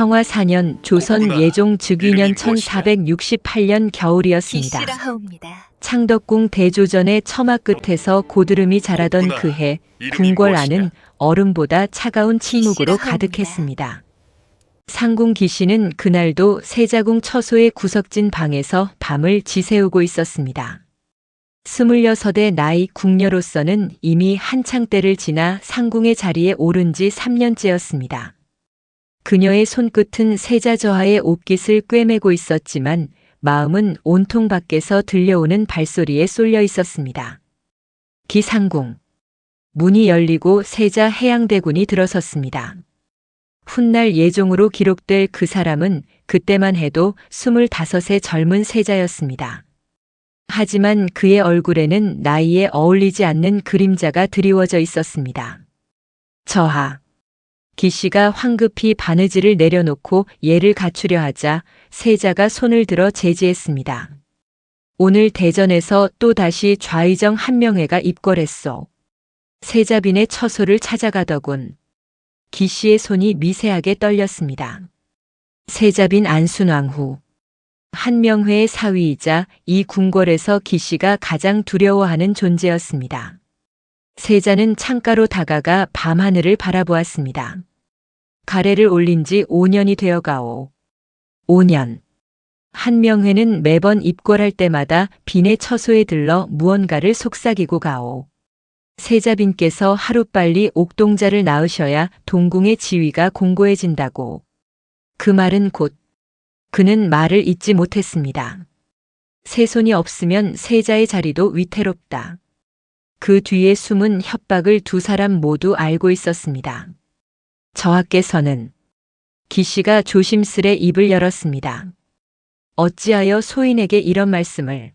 성화 4년 조선 예종 즉위년 1468년 겨울이었습니다. 창덕궁 대조전의 처마 끝에서 고드름이 자라던 그해 궁궐 안은 얼음보다 차가운 침묵으로 가득했습니다. 상궁 기씨는 그날도 세자궁 처소의 구석진 방에서 밤을 지새우고 있었습니다. 26의 나이 궁녀로서는 이미 한창 때를 지나 상궁의 자리에 오른 지 3년째였습니다. 그녀의 손끝은 세자저하의 옷깃을 꿰매고 있었지만 마음은 온통 밖에서 들려오는 발소리에 쏠려 있었습니다. 기상궁. 문이 열리고 세자 해양대군이 들어섰습니다. 훗날 예종으로 기록될 그 사람은 그때만 해도 25의 젊은 세자였습니다. 하지만 그의 얼굴에는 나이에 어울리지 않는 그림자가 드리워져 있었습니다. 저하. 기씨가 황급히 바느질을 내려놓고 예를 갖추려 하자 세자가 손을 들어 제지했습니다. 오늘 대전에서 또다시 좌의정 한명회가 입궐했소. 세자빈의 처소를 찾아가더군. 기씨의 손이 미세하게 떨렸습니다. 세자빈 안순왕후. 한명회의 사위이자 이 궁궐에서 기씨가 가장 두려워하는 존재였습니다. 세자는 창가로 다가가 밤하늘을 바라보았습니다. 가래를 올린 지 5년이 되어가오. 5년. 한명회는 매번 입궐할 때마다 빈의 처소에 들러 무언가를 속삭이고 가오. 세자빈께서 하루빨리 옥동자를 낳으셔야 동궁의 지위가 공고해진다고. 그 말은 곧 그는 말을 잇지 못했습니다. 세손이 없으면 세자의 자리도 위태롭다. 그 뒤에 숨은 협박을 두 사람 모두 알고 있었습니다. 저하께서는 기씨가 조심스레 입을 열었습니다. 어찌하여 소인에게 이런 말씀을.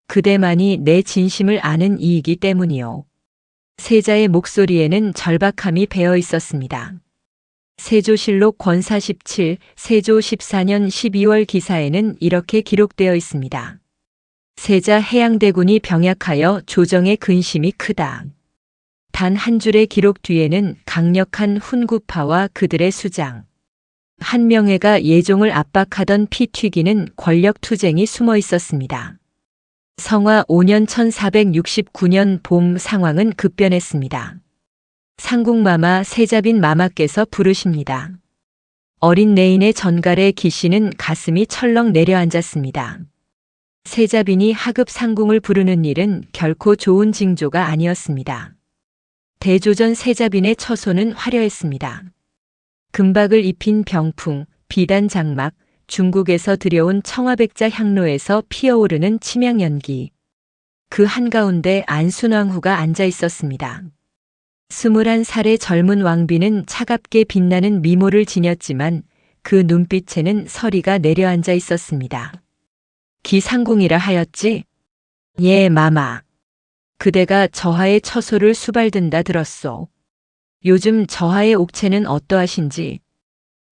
그대만이 내 진심을 아는 이이기 때문이요. 세자의 목소리에는 절박함이 배어 있었습니다. 세조실록 권사 17, 세조 14년 12월 기사에는 이렇게 기록되어 있습니다. 세자 해양대군이 병약하여 조정의 근심이 크다. 단 한 줄의 기록 뒤에는 강력한 훈구파와 그들의 수장. 한명회가 예종을 압박하던 피 튀기는 권력투쟁이 숨어 있었습니다. 성화 5년 1469년 봄 상황은 급변했습니다. 상궁마마 세자빈 마마께서 부르십니다. 어린 내인의 전갈에 기씨는 가슴이 철렁 내려앉았습니다. 세자빈이 하급 상궁을 부르는 일은 결코 좋은 징조가 아니었습니다. 대조전 세자빈의 처소는 화려했습니다. 금박을 입힌 병풍, 비단 장막, 중국에서 들여온 청화백자 향로에서 피어오르는 침향연기. 그 한가운데 안순왕후가 앉아 있었습니다. 21살의 젊은 왕비는 차갑게 빛나는 미모를 지녔지만 그 눈빛에는 서리가 내려앉아 있었습니다. 기상궁이라 하였지? 예, 마마. 그대가 저하의 처소를 수발든다 들었소. 요즘 저하의 옥체는 어떠하신지?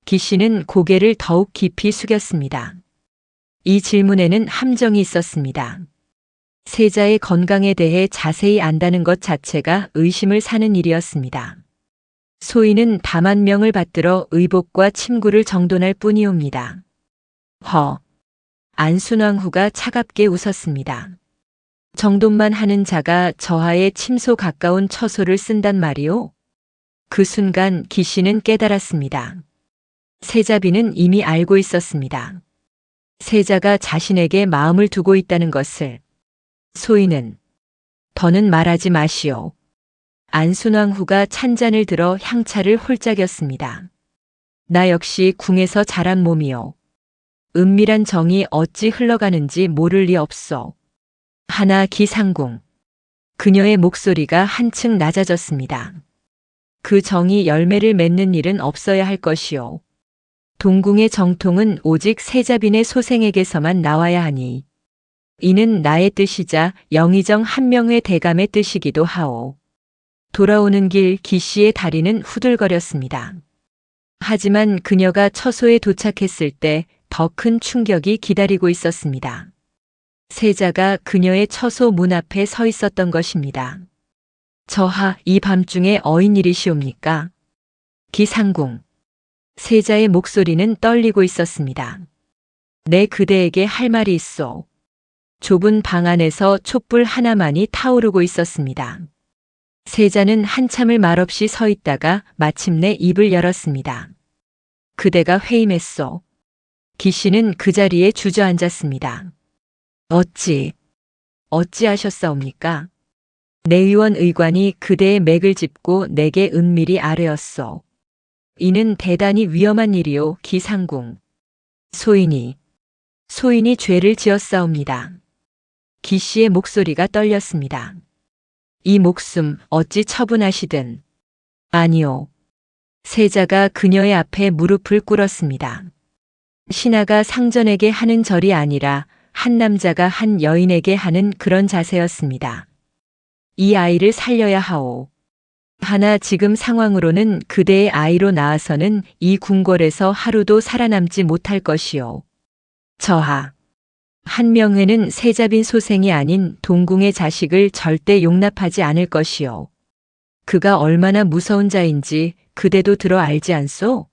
기씨는 고개를 더욱 깊이 숙였습니다. 이 질문에는 함정이 있었습니다. 세자의 건강에 대해 자세히 안다는 것 자체가 의심을 사는 일이었습니다. 소인은 다만 명을 받들어 의복과 침구를 정돈할 뿐이옵니다. 안순왕후가 차갑게 웃었습니다. 정돈만 하는 자가 저하의 침소 가까운 처소를 쓴단 말이오? 그 순간 기씨는 깨달았습니다. 세자빈은 이미 알고 있었습니다. 세자가 자신에게 마음을 두고 있다는 것을. 소인은 더는 말하지 마시오. 안순왕후가 찬잔을 들어 향차를 홀짝였습니다. 나 역시 궁에서 자란 몸이오. 은밀한 정이 어찌 흘러가는지 모를 리 없소. 하나 기상궁. 그녀의 목소리가 한층 낮아졌습니다. 그 정이 열매를 맺는 일은 없어야 할 것이오. 동궁의 정통은 오직 세자빈의 소생에게서만 나와야 하니. 이는 나의 뜻이자 영의정 한명회 대감의 뜻이기도 하오. 돌아오는 길 기씨의 다리는 후들거렸습니다. 하지만 그녀가 처소에 도착했을 때 더 큰 충격이 기다리고 있었습니다. 세자가 그녀의 처소 문 앞에 서 있었던 것입니다. 저하, 이 밤중에 어인일이시옵니까? 기상궁. 세자의 목소리는 떨리고 있었습니다. 내 그대에게 할 말이 있어. 좁은 방 안에서 촛불 하나만이 타오르고 있었습니다. 세자는 한참을 말없이 서 있다가 마침내 입을 열었습니다. 그대가 회임했소. 기씨는 그 자리에 주저앉았습니다. 어찌하셨사옵니까? 내의원 의관이 그대의 맥을 짚고 내게 은밀히 아뢰었소. 이는 대단히 위험한 일이오, 기상궁. 소인이 죄를 지었사옵니다. 기씨의 목소리가 떨렸습니다. 이 목숨 어찌 처분하시든. 아니오. 세자가 그녀의 앞에 무릎을 꿇었습니다. 신하가 상전에게 하는 절이 아니라 한 남자가 한 여인에게 하는 그런 자세였습니다. 이 아이를 살려야 하오. 하나 지금 상황으로는 그대의 아이로 나아서는 이 궁궐에서 하루도 살아남지 못할 것이오. 저하. 한명회는 세자빈 소생이 아닌 동궁의 자식을 절대 용납하지 않을 것이오. 그가 얼마나 무서운 자인지 그대도 들어 알지 않소?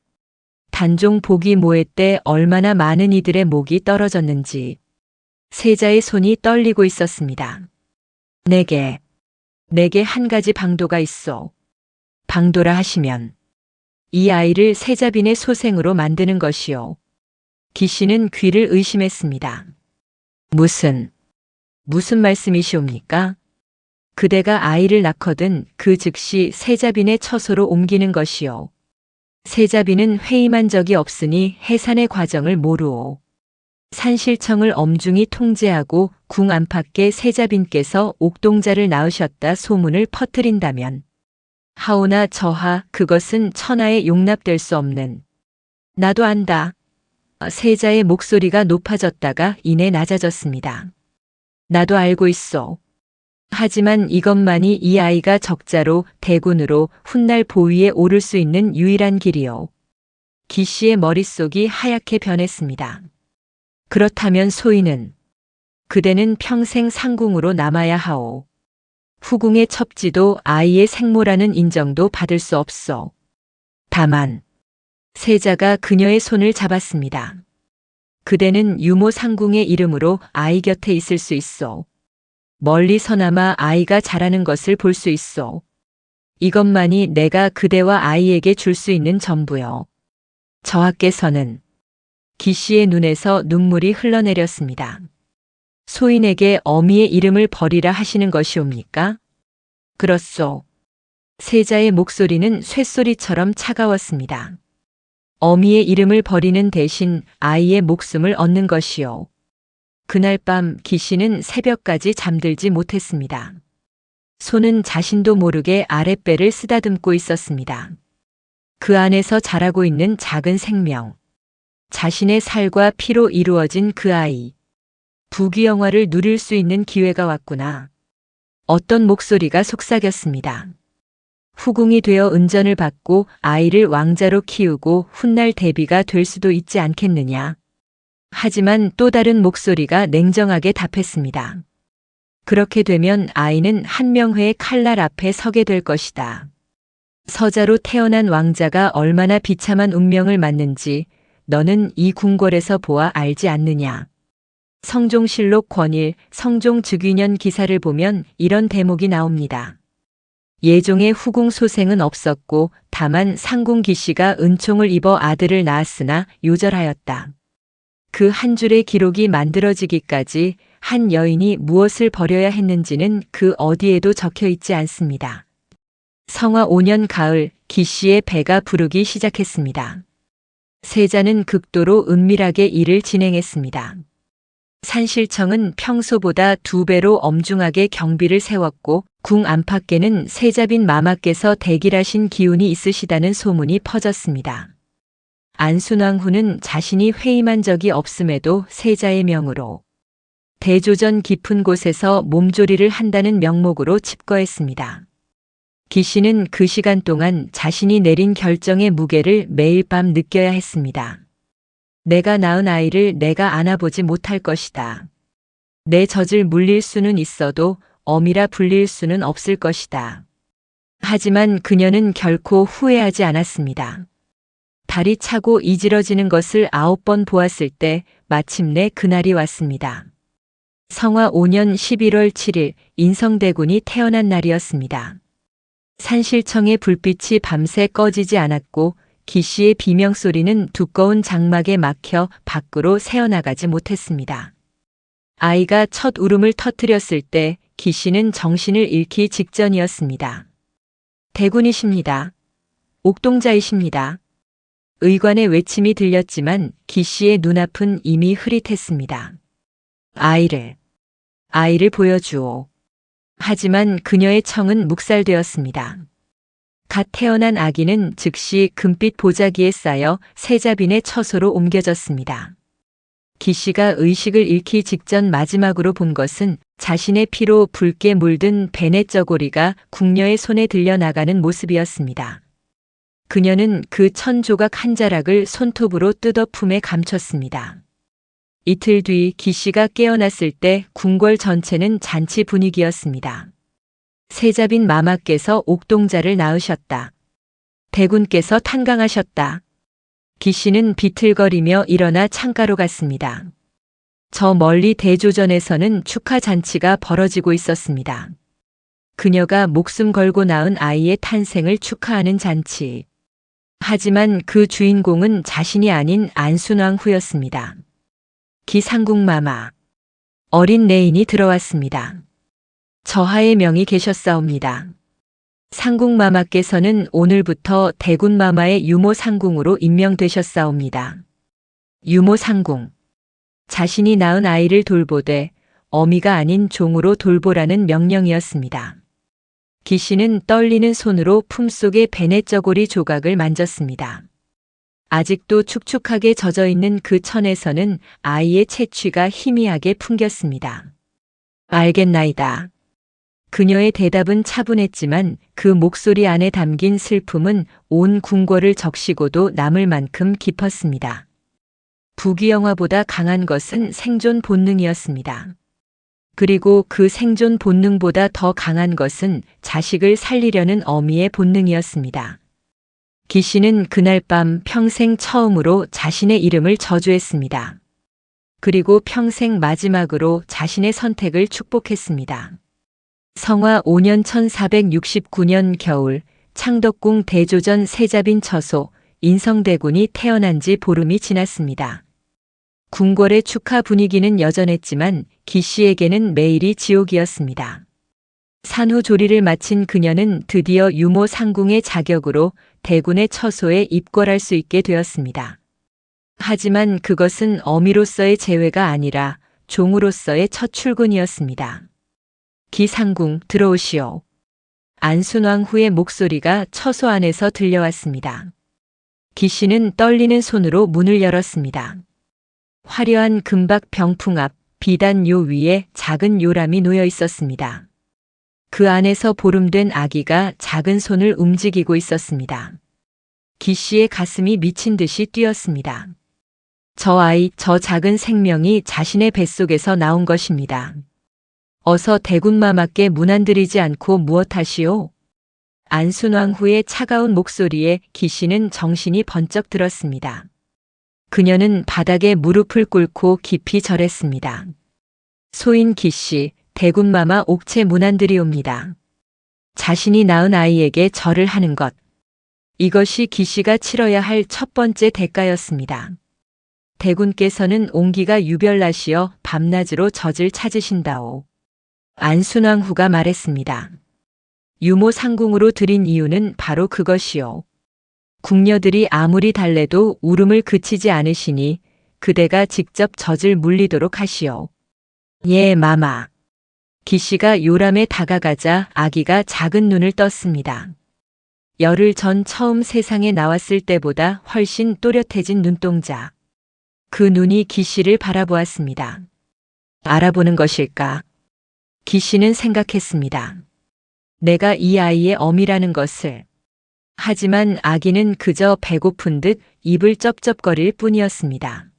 단종 복위 모해 때 얼마나 많은 이들의 목이 떨어졌는지. 세자의 손이 떨리고 있었습니다. 내게 한 가지 방도가 있어. 방도라 하시면 이 아이를 세자빈의 소생으로 만드는 것이요. 기씨는 귀를 의심했습니다. 무슨 말씀이시옵니까? 그대가 아이를 낳거든 그 즉시 세자빈의 처소로 옮기는 것이요. 세자빈은 회임한 적이 없으니 해산의 과정을 모르오. 산실청을 엄중히 통제하고 궁 안팎에 세자빈께서 옥동자를 낳으셨다 소문을 퍼뜨린다면. 하오나 저하 그것은 천하에 용납될 수 없는. 나도 안다. 세자의 목소리가 높아졌다가 이내 낮아졌습니다. 나도 알고 있어. 하지만 이것만이 이 아이가 적자로 대군으로 훗날 보위에 오를 수 있는 유일한 길이요. 기씨의 머릿속이 하얗게 변했습니다. 그렇다면 소인은 그대는 평생 상궁으로 남아야 하오. 후궁의 첩지도 아이의 생모라는 인정도 받을 수 없어. 다만 세자가 그녀의 손을 잡았습니다. 그대는 유모 상궁의 이름으로 아이 곁에 있을 수 있어. 멀리서나마 아이가 자라는 것을 볼 수 있어. 이것만이 내가 그대와 아이에게 줄 수 있는 전부요. 저하께서는 기씨의 눈에서 눈물이 흘러내렸습니다. 소인에게 어미의 이름을 버리라 하시는 것이옵니까? 그렇소. 세자의 목소리는 쇳소리처럼 차가웠습니다. 어미의 이름을 버리는 대신 아이의 목숨을 얻는 것이요. 그날 밤 기씨는 새벽까지 잠들지 못했습니다. 손은 자신도 모르게 아랫배를 쓰다듬고 있었습니다. 그 안에서 자라고 있는 작은 생명. 자신의 살과 피로 이루어진 그 아이. 부귀영화를 누릴 수 있는 기회가 왔구나. 어떤 목소리가 속삭였습니다. 후궁이 되어 은전을 받고 아이를 왕자로 키우고 훗날 대비가 될 수도 있지 않겠느냐. 하지만 또 다른 목소리가 냉정하게 답했습니다. 그렇게 되면 아이는 한명회의 칼날 앞에 서게 될 것이다. 서자로 태어난 왕자가 얼마나 비참한 운명을 맞는지 너는 이 궁궐에서 보아 알지 않느냐. 성종실록 권일, 성종 즉위년 기사를 보면 이런 대목이 나옵니다. 예종의 후궁 소생은 없었고 다만 상궁 기씨가 은총을 입어 아들을 낳았으나 요절하였다. 그 한 줄의 기록이 만들어지기까지 한 여인이 무엇을 버려야 했는지는 그 어디에도 적혀 있지 않습니다. 성화 5년 가을 기씨의 배가 부르기 시작했습니다. 세자는 극도로 은밀하게 일을 진행했습니다. 산실청은 평소보다 2배로 엄중하게 경비를 세웠고 궁 안팎에는 세자빈 마마께서 대길하신 기운이 있으시다는 소문이 퍼졌습니다. 안순왕후는 자신이 회임한 적이 없음에도 세자의 명으로 대조전 깊은 곳에서 몸조리를 한다는 명목으로 칩거했습니다. 기씨는 그 시간 동안 자신이 내린 결정의 무게를 매일 밤 느껴야 했습니다. 내가 낳은 아이를 내가 안아보지 못할 것이다. 내 젖을 물릴 수는 있어도 어미라 불릴 수는 없을 것이다. 하지만 그녀는 결코 후회하지 않았습니다. 달이 차고 이지러지는 것을 9번 보았을 때 마침내 그날이 왔습니다. 성화 5년 11월 7일 인성대군이 태어난 날이었습니다. 산실청의 불빛이 밤새 꺼지지 않았고 기씨의 비명소리는 두꺼운 장막에 막혀 밖으로 새어나가지 못했습니다. 아이가 첫 울음을 터뜨렸을 때 기씨는 정신을 잃기 직전이었습니다. 대군이십니다. 옥동자이십니다. 의관의 외침이 들렸지만 기씨의 눈앞은 이미 흐릿했습니다. 아이를 보여주오. 하지만 그녀의 청은 묵살되었습니다. 갓 태어난 아기는 즉시 금빛 보자기에 쌓여 세자빈의 처소로 옮겨졌습니다. 기씨가 의식을 잃기 직전 마지막으로 본 것은 자신의 피로 붉게 물든 벤의 쩌고리가 궁녀의 손에 들려나가는 모습이었습니다. 그녀는 그 1000조각 한 자락을 손톱으로 뜯어 품에 감췄습니다. 이틀 뒤 기씨가 깨어났을 때 궁궐 전체는 잔치 분위기였습니다. 세자빈 마마께서 옥동자를 낳으셨다. 대군께서 탄강하셨다. 기씨는 비틀거리며 일어나 창가로 갔습니다. 저 멀리 대조전에서는 축하 잔치가 벌어지고 있었습니다. 그녀가 목숨 걸고 낳은 아이의 탄생을 축하하는 잔치. 하지만 그 주인공은 자신이 아닌 안순왕후였습니다. 기상궁마마. 어린 레인이 들어왔습니다. 저하의 명이 계셨사옵니다. 상궁마마께서는 오늘부터 대군마마의 유모상궁으로 임명되셨사옵니다. 유모상궁. 자신이 낳은 아이를 돌보되 어미가 아닌 종으로 돌보라는 명령이었습니다. 기씨는 떨리는 손으로 품속의 베네 쩌고리 조각을 만졌습니다. 아직도 축축하게 젖어있는 그 천에서는 아이의 채취가 희미하게 풍겼습니다. 알겠나이다. 그녀의 대답은 차분했지만 그 목소리 안에 담긴 슬픔은 온 궁궐을 적시고도 남을 만큼 깊었습니다. 부귀영화보다 강한 것은 생존 본능이었습니다. 그리고 그 생존 본능보다 더 강한 것은 자식을 살리려는 어미의 본능이었습니다. 기씨는 그날 밤 평생 처음으로 자신의 이름을 저주했습니다. 그리고 평생 마지막으로 자신의 선택을 축복했습니다. 성화 5년 1469년 겨울 창덕궁 대조전 세자빈 처소 인성대군이 태어난 지 보름이 지났습니다. 궁궐의 축하 분위기는 여전했지만 기씨에게는 매일이 지옥이었습니다. 산후 조리를 마친 그녀는 드디어 유모 상궁의 자격으로 대군의 처소에 입궐할 수 있게 되었습니다. 하지만 그것은 어미로서의 재회가 아니라 종으로서의 첫 출근이었습니다. 기상궁 들어오시오. 안순왕후의 목소리가 처소 안에서 들려왔습니다. 기씨는 떨리는 손으로 문을 열었습니다. 화려한 금박 병풍 앞 비단요 위에 작은 요람이 놓여 있었습니다. 그 안에서 보름된 아기가 작은 손을 움직이고 있었습니다. 기씨의 가슴이 미친 듯이 뛰었습니다. 저 아이, 저 작은 생명이 자신의 뱃속에서 나온 것입니다. 어서 대군마마께 문안드리지 않고 무엇하시오? 안순왕후의 차가운 목소리에 기씨는 정신이 번쩍 들었습니다. 그녀는 바닥에 무릎을 꿇고 깊이 절했습니다. 소인 기씨, 대군마마 옥체 문안드리옵니다. 자신이 낳은 아이에게 절을 하는 것. 이것이 기씨가 치러야 할 첫 번째 대가였습니다. 대군께서는 온기가 유별나시어 밤낮으로 젖을 찾으신다오. 안순왕후가 말했습니다. 유모 상궁으로 드린 이유는 바로 그것이오. 궁녀들이 아무리 달래도 울음을 그치지 않으시니 그대가 직접 젖을 물리도록 하시오. 예, 마마. 기씨가 요람에 다가가자 아기가 작은 눈을 떴습니다. 열흘 전 처음 세상에 나왔을 때보다 훨씬 또렷해진 눈동자. 그 눈이 기씨를 바라보았습니다. 알아보는 것일까? 기씨는 생각했습니다. 내가 이 아이의 어미라는 것을. 하지만 아기는 그저 배고픈 듯 입을 쩝쩝거릴 뿐이었습니다.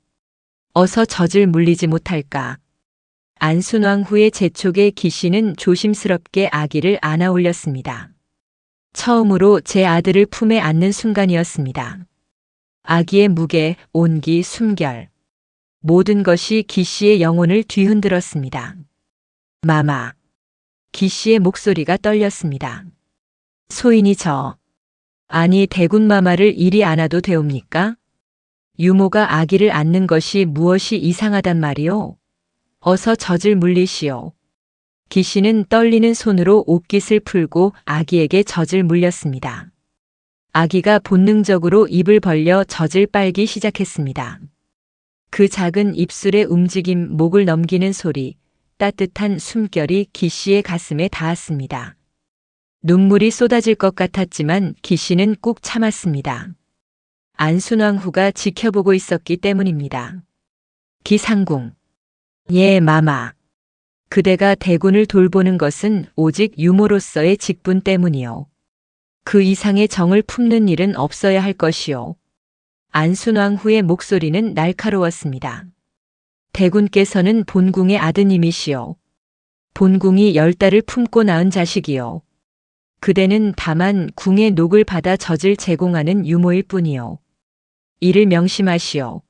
어서 젖을 물리지 못할까? 안순왕후의 재촉에 기씨는 조심스럽게 아기를 안아 올렸습니다. 처음으로 제 아들을 품에 안는 순간이었습니다. 아기의 무게, 온기, 숨결. 모든 것이 기 씨의 영혼을 뒤흔들었습니다. 마마. 기 씨의 목소리가 떨렸습니다. 소인이 아니 대군 마마를 이리 안아도 되옵니까? 유모가 아기를 안는 것이 무엇이 이상하단 말이오? 어서 젖을 물리시오. 기 씨는 떨리는 손으로 옷깃을 풀고 아기에게 젖을 물렸습니다. 아기가 본능적으로 입을 벌려 젖을 빨기 시작했습니다. 그 작은 입술의 움직임, 목을 넘기는 소리, 따뜻한 숨결이 기 씨의 가슴에 닿았습니다. 눈물이 쏟아질 것 같았지만 기 씨는 꾹 참았습니다. 안순왕후가 지켜보고 있었기 때문입니다. 기상궁. 예, 마마. 그대가 대군을 돌보는 것은 오직 유모로서의 직분 때문이요. 그 이상의 정을 품는 일은 없어야 할 것이요. 안순왕후의 목소리는 날카로웠습니다. 대군께서는 본궁의 아드님이시요. 본궁이 10달을 품고 낳은 자식이요. 그대는 다만 궁의 녹을 받아 젖을 제공하는 유모일 뿐이요. 이를 명심하시오.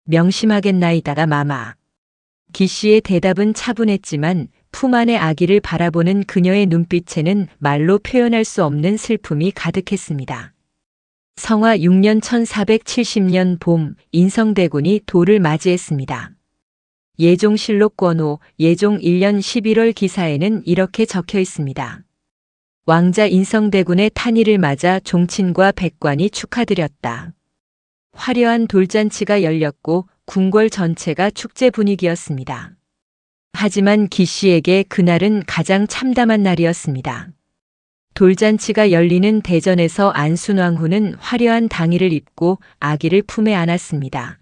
명심하겠나이다가 마마. 기 씨의 대답은 차분했지만 품 안의 아기를 바라보는 그녀의 눈빛에는 말로 표현할 수 없는 슬픔이 가득했습니다. 성화 6년 1470년 봄 인성대군이 도를 맞이했습니다. 예종실록 권호 예종 1년 11월 기사에는 이렇게 적혀 있습니다. 왕자 인성대군의 탄의를 맞아 종친과 백관이 축하드렸다. 화려한 돌잔치가 열렸고 궁궐 전체가 축제 분위기였습니다. 하지만 기 씨에게 그날은 가장 참담한 날이었습니다. 돌잔치가 열리는 대전에서 안순왕후는 화려한 당의를 입고 아기를 품에 안았습니다.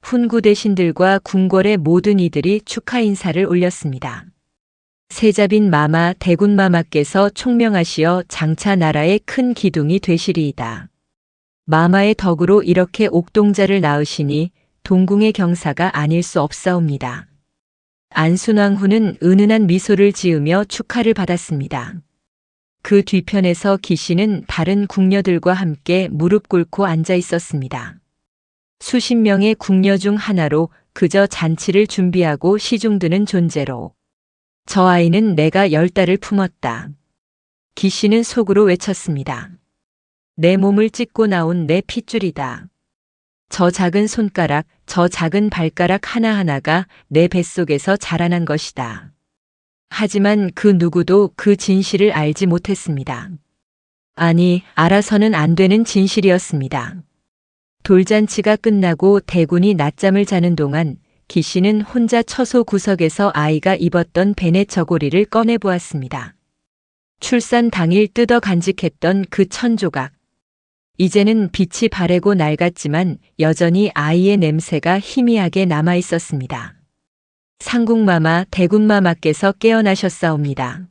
훈구 대신들과 궁궐의 모든 이들이 축하 인사를 올렸습니다. 세자빈 마마 대군 마마께서 총명하시어 장차 나라의 큰 기둥이 되시리이다. 마마의 덕으로 이렇게 옥동자를 낳으시니 동궁의 경사가 아닐 수 없사옵니다. 안순왕후는 은은한 미소를 지으며 축하를 받았습니다. 그 뒤편에서 기 씨는 다른 궁녀들과 함께 무릎 꿇고 앉아 있었습니다. 수십 명의 궁녀 중 하나로 그저 잔치를 준비하고 시중드는 존재로 저 아이는 내가 10달을 품었다. 기 씨는 속으로 외쳤습니다. 내 몸을 찢고 나온 내 핏줄이다. 저 작은 손가락, 저 작은 발가락 하나하나가 내 뱃속에서 자라난 것이다. 하지만 그 누구도 그 진실을 알지 못했습니다. 아니, 알아서는 안 되는 진실이었습니다. 돌잔치가 끝나고 대군이 낮잠을 자는 동안 기 씨는 혼자 처소 구석에서 아이가 입었던 베네 저고리를 꺼내보았습니다. 출산 당일 뜯어 간직했던 그 천조각. 이제는 빛이 바래고 낡았지만 여전히 아이의 냄새가 희미하게 남아 있었습니다. 상궁마마, 대군마마께서 깨어나셨사옵니다.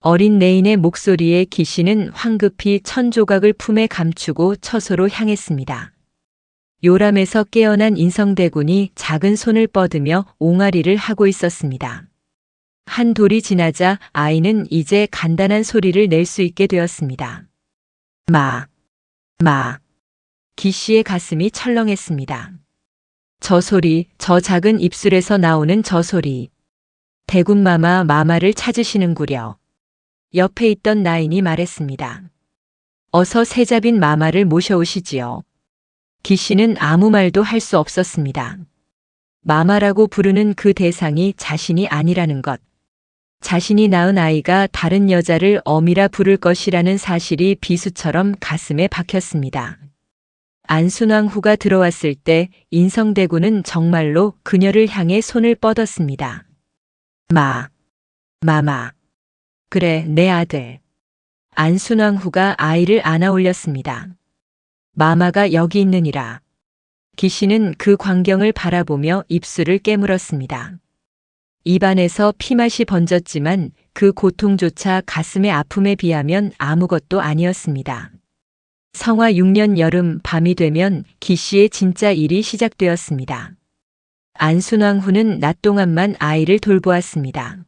어린 내인의 목소리에 기 씨는 황급히 천조각을 품에 감추고 처소로 향했습니다. 요람에서 깨어난 인성대군이 작은 손을 뻗으며 옹알이를 하고 있었습니다. 한 돌이 지나자 아이는 이제 간단한 소리를 낼 수 있게 되었습니다. 마. 기 씨의 가슴이 철렁했습니다. 저 소리, 저 작은 입술에서 나오는 저 소리. 대군마마 마마를 찾으시는구려. 옆에 있던 나인이 말했습니다. 어서 세자빈 마마를 모셔오시지요. 기 씨는 아무 말도 할 수 없었습니다. 마마라고 부르는 그 대상이 자신이 아니라는 것. 자신이 낳은 아이가 다른 여자를 어미라 부를 것이라는 사실이 비수처럼 가슴에 박혔습니다. 안순왕후가 들어왔을 때 인성대군은 정말로 그녀를 향해 손을 뻗었습니다. 마마. 그래, 내 아들. 안순왕후가 아이를 안아 올렸습니다. 마마가 여기 있느니라. 기 씨는 그 광경을 바라보며 입술을 깨물었습니다. 입안에서 피맛이 번졌지만 그 고통조차 가슴의 아픔에 비하면 아무것도 아니었습니다. 성화 6년 여름 밤이 되면 기 씨의 진짜 일이 시작되었습니다. 안순왕후는 낮 동안만 아이를 돌보았습니다.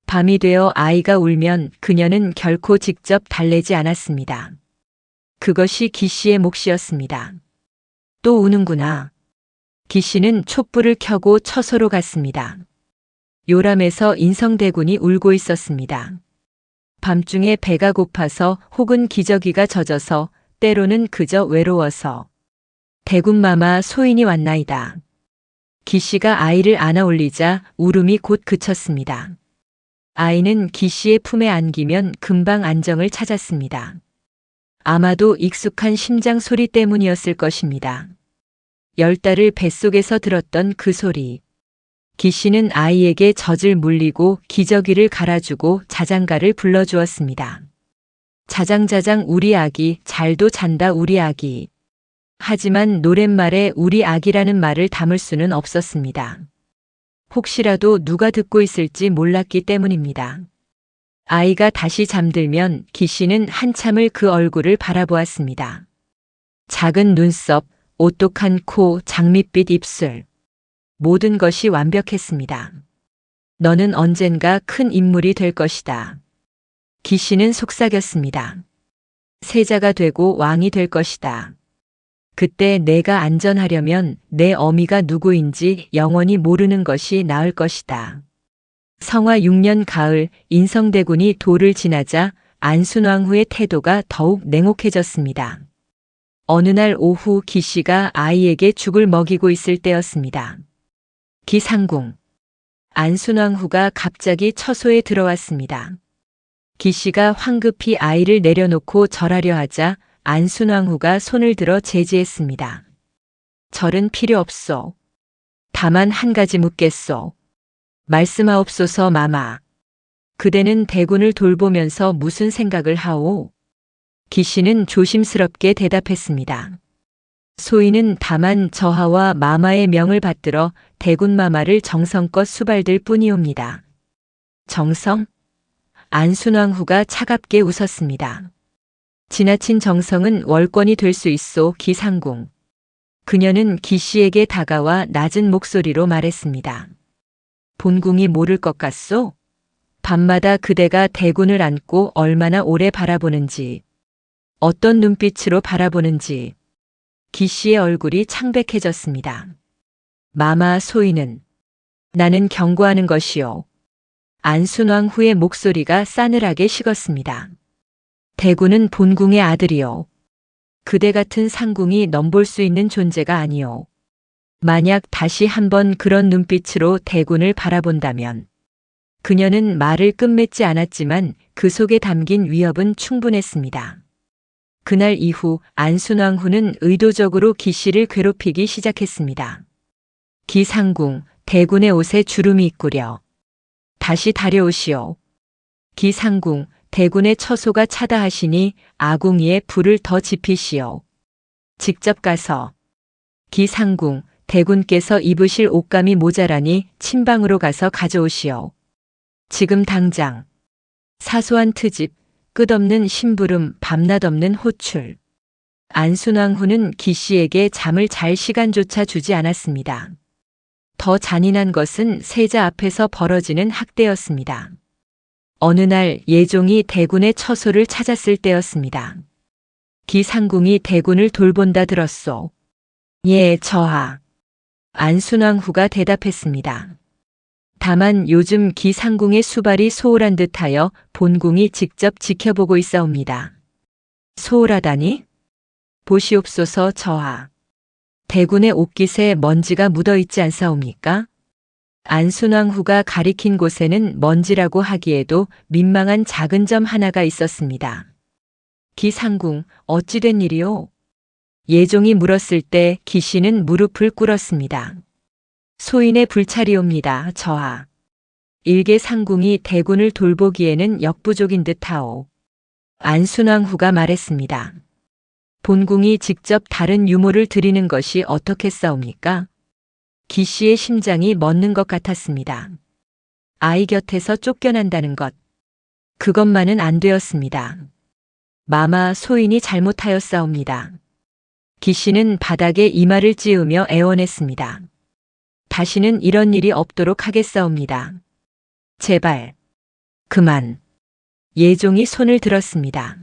밤이 되어 아이가 울면 그녀는 결코 직접 달래지 않았습니다. 그것이 기 씨의 몫이었습니다. 또 우는구나. 기씨는 촛불을 켜고 처소로 갔습니다. 요람에서 인성대군이 울고 있었습니다. 밤중에 배가 고파서 혹은 기저귀가 젖어서 때로는 그저 외로워서 대군마마 소인이 왔나이다. 기씨가 아이를 안아 올리자 울음이 곧 그쳤습니다. 아이는 기씨의 품에 안기면 금방 안정을 찾았습니다. 아마도 익숙한 심장 소리 때문이었을 것입니다. 10달을 뱃속에서 들었던 그 소리. 기씨는 아이에게 젖을 물리고 기저귀를 갈아주고 자장가를 불러주었습니다. 자장자장 우리 아기, 잘도 잔다 우리 아기. 하지만 노랫말에 우리 아기라는 말을 담을 수는 없었습니다. 혹시라도 누가 듣고 있을지 몰랐기 때문입니다. 아이가 다시 잠들면 기씨는 한참을 그 얼굴을 바라보았습니다. 작은 눈썹, 오똑한 코, 장밋빛 입술. 모든 것이 완벽했습니다. 너는 언젠가 큰 인물이 될 것이다. 기씨는 속삭였습니다. 세자가 되고 왕이 될 것이다. 그때 내가 안전하려면 내 어미가 누구인지 영원히 모르는 것이 나을 것이다. 성화 6년 가을 인성대군이 도를 지나자 안순왕후의 태도가 더욱 냉혹해졌습니다. 어느 날 오후 기씨가 아이에게 죽을 먹이고 있을 때였습니다. 기상궁. 안순왕후가 갑자기 처소에 들어왔습니다. 기씨가 황급히 아이를 내려놓고 절하려 하자 안순왕후가 손을 들어 제지했습니다. 절은 필요 없소. 다만 한 가지 묻겠소. 말씀하옵소서 마마. 그대는 대군을 돌보면서 무슨 생각을 하오? 기씨는 조심스럽게 대답했습니다. 소인은 다만 저하와 마마의 명을 받들어 대군마마를 정성껏 수발들 뿐이옵니다. 정성? 안순왕후가 차갑게 웃었습니다. 지나친 정성은 월권이 될 수 있소 기상궁. 그녀는 기씨에게 다가와 낮은 목소리로 말했습니다. 본궁이 모를 것 같소? 밤마다 그대가 대군을 안고 얼마나 오래 바라보는지, 어떤 눈빛으로 바라보는지. 기씨의 얼굴이 창백해졌습니다. 마마 소인은 나는 경고하는 것이요. 안순왕후의 목소리가 싸늘하게 식었습니다. 대군은 본궁의 아들이요. 그대 같은 상궁이 넘볼 수 있는 존재가 아니요. 만약 다시 한번 그런 눈빛으로 대군을 바라본다면 그녀는 말을 끝맺지 않았지만 그 속에 담긴 위협은 충분했습니다. 그날 이후 안순왕후는 의도적으로 기씨를 괴롭히기 시작했습니다. 기상궁, 대군의 옷에 주름이 있구려. 다시 다려오시오. 기상궁, 대군의 처소가 차다하시니 아궁이에 불을 더 지피시오. 직접 가서. 기상궁, 대군께서 입으실 옷감이 모자라니 침방으로 가서 가져오시오. 지금 당장. 사소한 트집, 끝없는 심부름, 밤낮 없는 호출. 안순왕후는 기씨에게 잠을 잘 시간조차 주지 않았습니다. 더 잔인한 것은 세자 앞에서 벌어지는 학대였습니다. 어느 날 예종이 대군의 처소를 찾았을 때였습니다. 기상궁이 대군을 돌본다 들었소. 예, 저하. 안순왕후가 대답했습니다. 다만 요즘 기상궁의 수발이 소홀한 듯하여 본궁이 직접 지켜보고 있사옵니다. 소홀하다니? 보시옵소서 저하. 대군의 옷깃에 먼지가 묻어있지 않사옵니까? 안순왕후가 가리킨 곳에는 먼지라고 하기에도 민망한 작은 점 하나가 있었습니다. 기상궁, 어찌된 일이오? 예종이 물었을 때 기씨는 무릎을 꿇었습니다. 소인의 불찰이옵니다, 저하. 일개 상궁이 대군을 돌보기에는 역부족인 듯하오. 안순왕후가 말했습니다. 본궁이 직접 다른 유모를 드리는 것이 어떻겠사옵니까? 기씨의 심장이 멎는 것 같았습니다. 아이 곁에서 쫓겨난다는 것. 그것만은 안 되었습니다. 마마 소인이 잘못하였사옵니다. 기씨는 바닥에 이마를 찌으며 애원했습니다. 다시는 이런 일이 없도록 하겠사옵니다. 제발. 그만. 예종이 손을 들었습니다.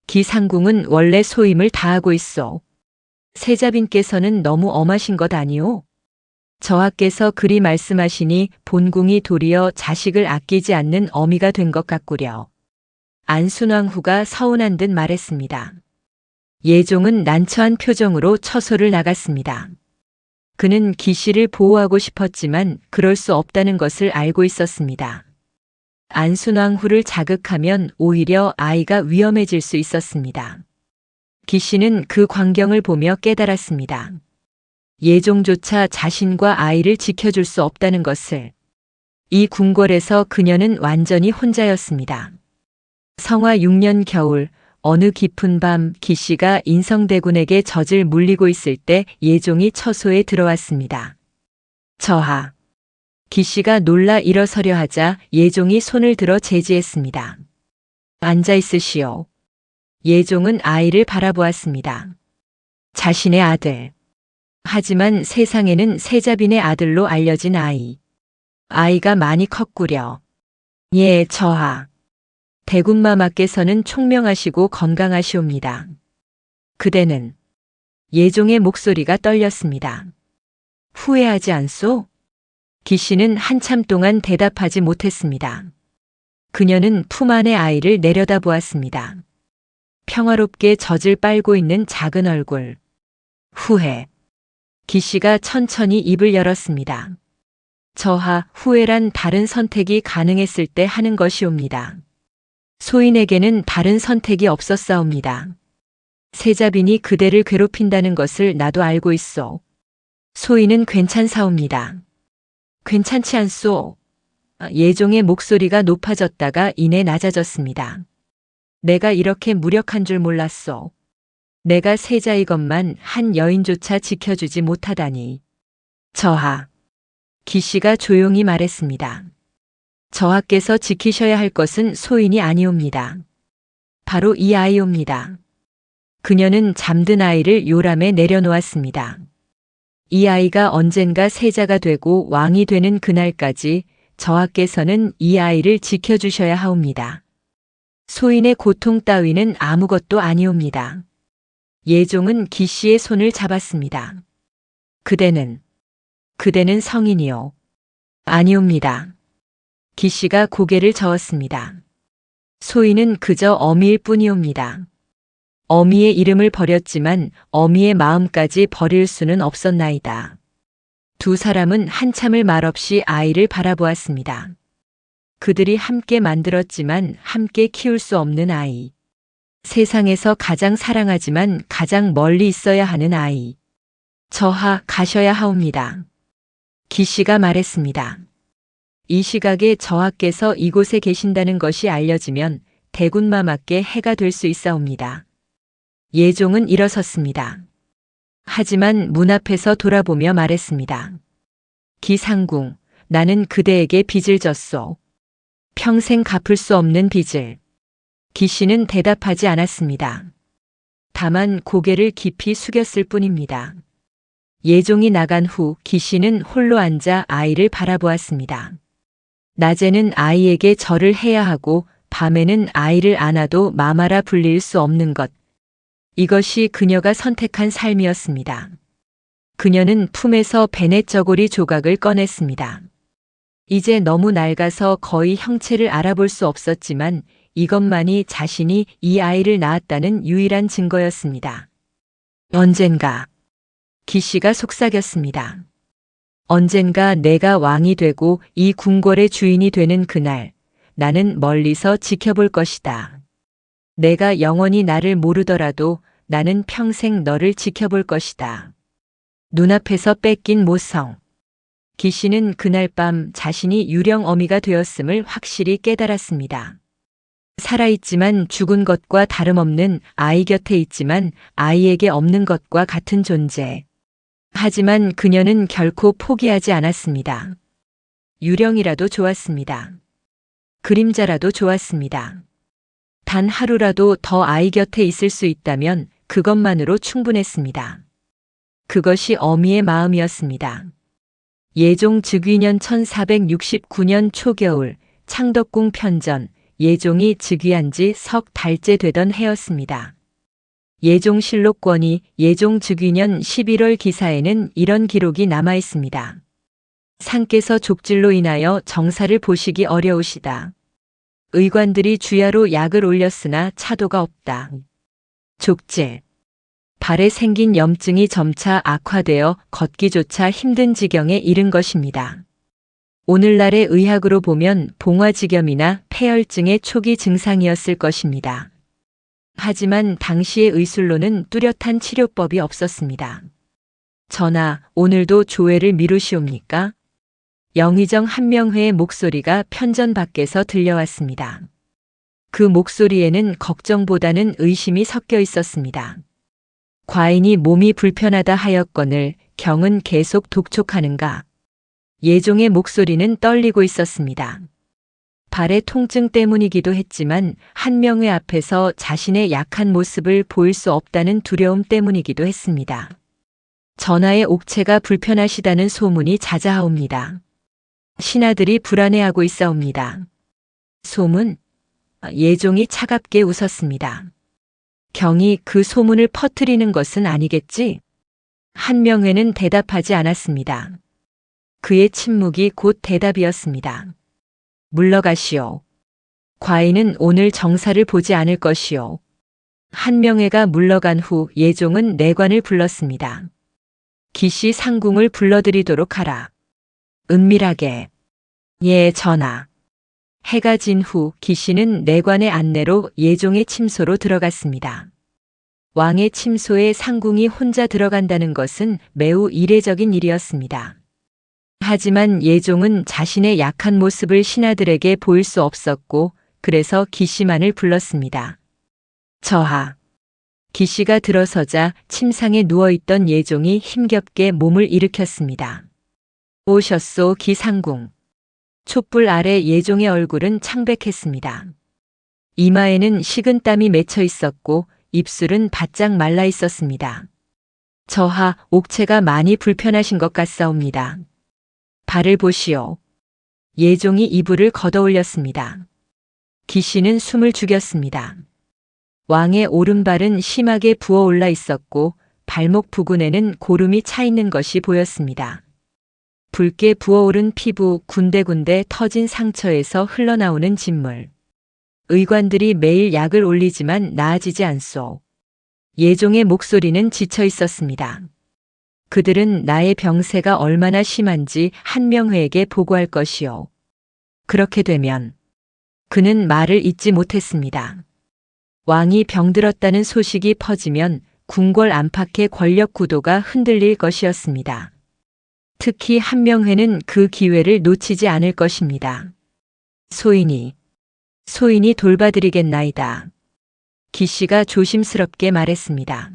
기상궁은 원래 소임을 다하고 있소. 세자빈께서는 너무 엄하신 것 아니오? 저하께서 그리 말씀하시니 본궁이 도리어 자식을 아끼지 않는 어미가 된 것 같구려. 안순왕후가 서운한 듯 말했습니다. 예종은 난처한 표정으로 처소를 나갔습니다. 그는 기씨를 보호하고 싶었지만 그럴 수 없다는 것을 알고 있었습니다. 안순왕후를 자극하면 오히려 아이가 위험해질 수 있었습니다. 기씨는 그 광경을 보며 깨달았습니다. 예종조차 자신과 아이를 지켜줄 수 없다는 것을. 이 궁궐에서 그녀는 완전히 혼자였습니다. 성화 6년 겨울 어느 깊은 밤 기씨가 인성대군에게 젖을 물리고 있을 때 예종이 처소에 들어왔습니다. 저하. 기씨가 놀라 일어서려 하자 예종이 손을 들어 제지했습니다. 앉아 있으시오. 예종은 아이를 바라보았습니다. 자신의 아들. 하지만 세상에는 세자빈의 아들로 알려진 아이. 아이가 많이 컸구려. 예, 저하. 대군마마께서는 총명하시고 건강하시옵니다. 그대는. 예종의 목소리가 떨렸습니다. 후회하지 않소? 기씨는 한참 동안 대답하지 못했습니다. 그녀는 품 안의 아이를 내려다보았습니다. 평화롭게 젖을 빨고 있는 작은 얼굴. 후회. 기씨가 천천히 입을 열었습니다. 저하, 후회란 다른 선택이 가능했을 때 하는 것이옵니다. 소인에게는 다른 선택이 없었사옵니다. 세자빈이 그대를 괴롭힌다는 것을 나도 알고 있소. 소인은 괜찮사옵니다. 괜찮지 않소? 예종의 목소리가 높아졌다가 이내 낮아졌습니다. 내가 이렇게 무력한 줄 몰랐소. 내가 세자이건만 한 여인조차 지켜주지 못하다니. 저하. 기씨가 조용히 말했습니다. 저하께서 지키셔야 할 것은 소인이 아니옵니다. 바로 이 아이옵니다. 그녀는 잠든 아이를 요람에 내려놓았습니다. 이 아이가 언젠가 세자가 되고 왕이 되는 그날까지 저하께서는 이 아이를 지켜주셔야 하옵니다. 소인의 고통 따위는 아무것도 아니옵니다. 예종은 기씨의 손을 잡았습니다. 그대는 성인이요. 아니옵니다. 기씨가 고개를 저었습니다. 소인은 그저 어미일 뿐이옵니다. 어미의 이름을 버렸지만 어미의 마음까지 버릴 수는 없었나이다. 두 사람은 한참을 말없이 아이를 바라보았습니다. 그들이 함께 만들었지만 함께 키울 수 없는 아이. 세상에서 가장 사랑하지만 가장 멀리 있어야 하는 아이. 저하, 가셔야 하옵니다. 기씨가 말했습니다. 이 시각에 저하께서 이곳에 계신다는 것이 알려지면 대군마마께 해가 될 수 있사옵니다. 예종은 일어섰습니다. 하지만 문 앞에서 돌아보며 말했습니다. 기상궁, 나는 그대에게 빚을 졌소. 평생 갚을 수 없는 빚을. 기씨는 대답하지 않았습니다. 다만 고개를 깊이 숙였을 뿐입니다. 예종이 나간 후 기씨는 홀로 앉아 아이를 바라보았습니다. 낮에는 아이에게 절을 해야 하고 밤에는 아이를 안아도 마마라 불릴 수 없는 것. 이것이 그녀가 선택한 삶이었습니다. 그녀는 품에서 베넷 저고리 조각을 꺼냈습니다. 이제 너무 낡아서 거의 형체를 알아볼 수 없었지만 이것만이 자신이 이 아이를 낳았다는 유일한 증거였습니다. 언젠가. 기씨가 속삭였습니다. 언젠가 내가 왕이 되고 이 궁궐의 주인이 되는 그날, 나는 멀리서 지켜볼 것이다. 내가 영원히 나를 모르더라도 나는 평생 너를 지켜볼 것이다. 눈앞에서 뺏긴 모성. 기씨는 그날 밤 자신이 유령 어미가 되었음을 확실히 깨달았습니다. 살아있지만 죽은 것과 다름없는 아이 곁에 있지만 아이에게 없는 것과 같은 존재. 하지만 그녀는 결코 포기하지 않았습니다. 유령이라도 좋았습니다. 그림자라도 좋았습니다. 단 하루라도 더 아이 곁에 있을 수 있다면 그것만으로 충분했습니다. 그것이 어미의 마음이었습니다. 예종 즉위년 1469년 초겨울 창덕궁 편전, 예종이 즉위한 지 석 달째 되던 해였습니다. 예종실록권이 예종 즉위년 11월 기사에는 이런 기록이 남아 있습니다. 상께서 족질로 인하여 정사를 보시기 어려우시다. 의관들이 주야로 약을 올렸으나 차도가 없다. 족질. 발에 생긴 염증이 점차 악화되어 걷기조차 힘든 지경에 이른 것입니다. 오늘날의 의학으로 보면 봉화지겸이나 폐혈증의 초기 증상이었을 것입니다. 하지만 당시의 의술로는 뚜렷한 치료법이 없었습니다. 전하, 오늘도 조회를 미루시옵니까? 영의정 한명회의 목소리가 편전 밖에서 들려왔습니다. 그 목소리에는 걱정보다는 의심이 섞여 있었습니다. 과인이 몸이 불편하다 하였거늘 경은 계속 독촉하는가? 예종의 목소리는 떨리고 있었습니다. 발의 통증 때문이기도 했지만 한명회 앞에서 자신의 약한 모습을 보일 수 없다는 두려움 때문이기도 했습니다. 전하의 옥체가 불편하시다는 소문이 자자하옵니다. 신하들이 불안해하고 있사옵니다. 소문? 예종이 차갑게 웃었습니다. 경이 그 소문을 퍼뜨리는 것은 아니겠지? 한명회는 대답하지 않았습니다. 그의 침묵이 곧 대답이었습니다. 물러가시오. 과인은 오늘 정사를 보지 않을 것이오. 한명회가 물러간 후 예종은 내관을 불렀습니다. 기시 상궁을 불러들이도록 하라. 은밀하게. 예, 전하. 해가 진 후 기시는 내관의 안내로 예종의 침소로 들어갔습니다. 왕의 침소에 상궁이 혼자 들어간다는 것은 매우 이례적인 일이었습니다. 하지만 예종은 자신의 약한 모습을 신하들에게 보일 수 없었고 그래서 기시만을 불렀습니다. 저하. 기시가 들어서자 침상에 누워있던 예종이 힘겹게 몸을 일으켰습니다. 오셨소, 기상궁. 촛불 아래 예종의 얼굴은 창백했습니다. 이마에는 식은땀이 맺혀 있었고 입술은 바짝 말라 있었습니다. 저하, 옥체가 많이 불편하신 것 같사옵니다. 발을 보시오. 예종이 이불을 걷어올렸습니다. 기시는 숨을 죽였습니다. 왕의 오른발은 심하게 부어올라 있었고 발목 부근에는 고름이 차 있는 것이 보였습니다. 붉게 부어오른 피부, 군데군데 터진 상처에서 흘러나오는 진물. 의관들이 매일 약을 올리지만 나아지지 않소. 예종의 목소리는 지쳐 있었습니다. 그들은 나의 병세가 얼마나 심한지 한명회에게 보고할 것이오. 그렇게 되면 그는 말을 잇지 못했습니다. 왕이 병들었다는 소식이 퍼지면 궁궐 안팎의 권력 구도가 흔들릴 것이었습니다. 특히 한명회는 그 기회를 놓치지 않을 것입니다. 소인이 돌봐드리겠나이다. 기씨가 조심스럽게 말했습니다.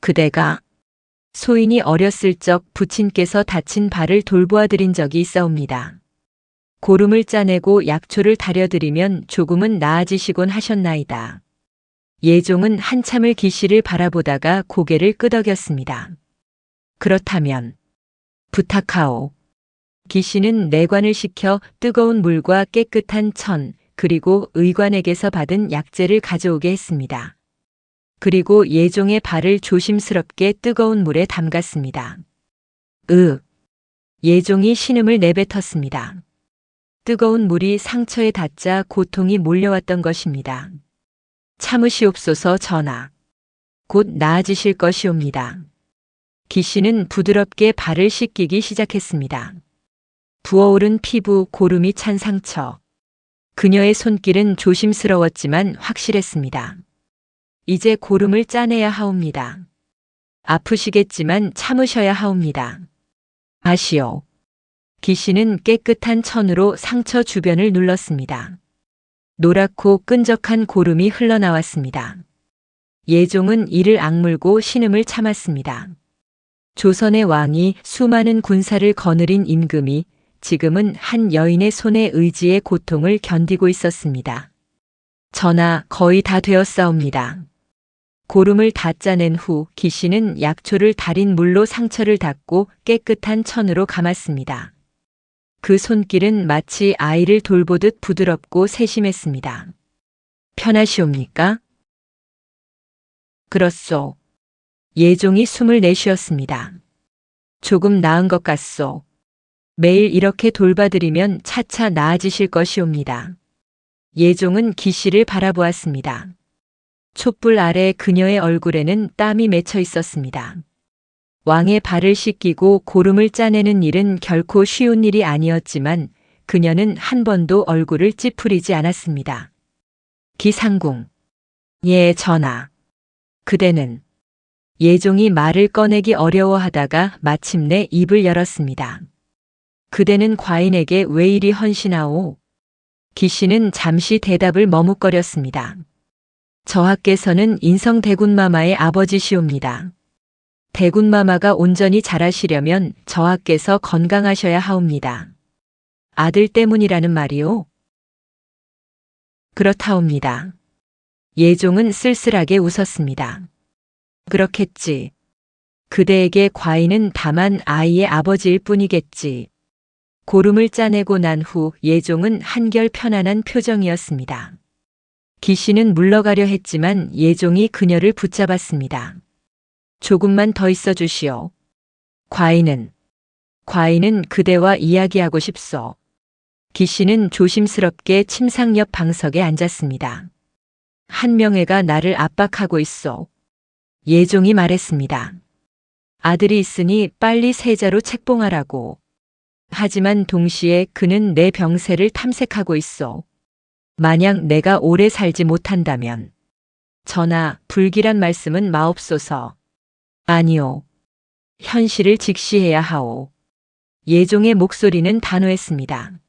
그대가 소인이 어렸을 적 부친께서 다친 발을 돌보아드린 적이 있사옵니다. 고름을 짜내고 약초를 다려드리면 조금은 나아지시곤 하셨나이다. 예종은 한참을 기씨를 바라보다가 고개를 끄덕였습니다. 그렇다면 부탁하오. 기씨는 내관을 시켜 뜨거운 물과 깨끗한 천 그리고 의관에게서 받은 약재를 가져오게 했습니다. 그리고 예종의 발을 조심스럽게 뜨거운 물에 담갔습니다. 예종이 신음을 내뱉었습니다. 뜨거운 물이 상처에 닿자 고통이 몰려왔던 것입니다. 참으시옵소서, 전하. 곧 나아지실 것이옵니다. 기씨는 부드럽게 발을 씻기기 시작했습니다. 부어오른 피부, 고름이 찬 상처. 그녀의 손길은 조심스러웠지만 확실했습니다. 이제 고름을 짜내야 하옵니다. 아프시겠지만 참으셔야 하옵니다. 아시오. 기씨는 깨끗한 천으로 상처 주변을 눌렀습니다. 노랗고 끈적한 고름이 흘러나왔습니다. 예종은 이를 악물고 신음을 참았습니다. 조선의 왕이 수많은 군사를 거느린 임금이 지금은 한 여인의 손에 의지의 고통을 견디고 있었습니다. 전하, 거의 다 되었사옵니다. 고름을 다 짜낸 후 기씨는 약초를 달인 물로 상처를 닦고 깨끗한 천으로 감았습니다. 그 손길은 마치 아이를 돌보듯 부드럽고 세심했습니다. 편하시옵니까? 그렇소. 예종이 숨을 내쉬었습니다. 조금 나은 것 같소. 매일 이렇게 돌봐드리면 차차 나아지실 것이옵니다. 예종은 기씨를 바라보았습니다. 촛불 아래 그녀의 얼굴에는 땀이 맺혀 있었습니다. 왕의 발을 씻기고 고름을 짜내는 일은 결코 쉬운 일이 아니었지만 그녀는 한 번도 얼굴을 찌푸리지 않았습니다. 기상궁. 예, 전하. 그대는. 예종이 말을 꺼내기 어려워하다가 마침내 입을 열었습니다. 그대는 과인에게 왜 이리 헌신하오? 기씨는 잠시 대답을 머뭇거렸습니다. 저하께서는 인성대군마마의 아버지시옵니다. 대군마마가 온전히 자라시려면 저하께서 건강하셔야 하옵니다. 아들 때문이라는 말이오? 그렇다옵니다. 예종은 쓸쓸하게 웃었습니다. 그렇겠지. 그대에게 과인은 다만 아이의 아버지일 뿐이겠지. 고름을 짜내고 난 후 예종은 한결 편안한 표정이었습니다. 기씨는 물러가려 했지만 예종이 그녀를 붙잡았습니다. 조금만 더 있어 주시오. 과인은 그대와 이야기하고 싶소. 기씨는 조심스럽게 침상 옆 방석에 앉았습니다. 한명회가 나를 압박하고 있소. 예종이 말했습니다. 아들이 있으니 빨리 세자로 책봉하라고. 하지만 동시에 그는 내 병세를 탐색하고 있소. 만약 내가 오래 살지 못한다면. 전하, 불길한 말씀은 마옵소서. 아니오. 현실을 직시해야 하오. 예종의 목소리는 단호했습니다.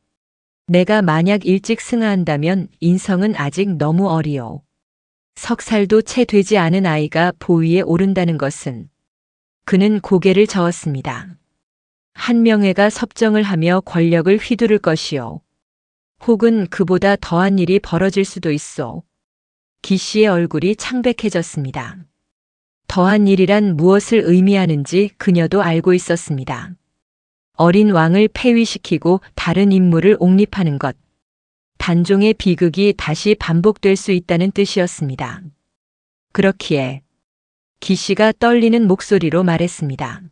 내가 만약 일찍 승하한다면 인성은 아직 너무 어리오. 석 살도 채 되지 않은 아이가 보위에 오른다는 것은. 그는 고개를 저었습니다. 한명회가 섭정을 하며 권력을 휘두를 것이오. 혹은 그보다 더한 일이 벌어질 수도 있어. 기씨의 얼굴이 창백해졌습니다. 더한 일이란 무엇을 의미하는지 그녀도 알고 있었습니다. 어린 왕을 폐위시키고 다른 인물을 옹립하는 것. 단종의 비극이 다시 반복될 수 있다는 뜻이었습니다. 그렇기에 기씨가 떨리는 목소리로 말했습니다.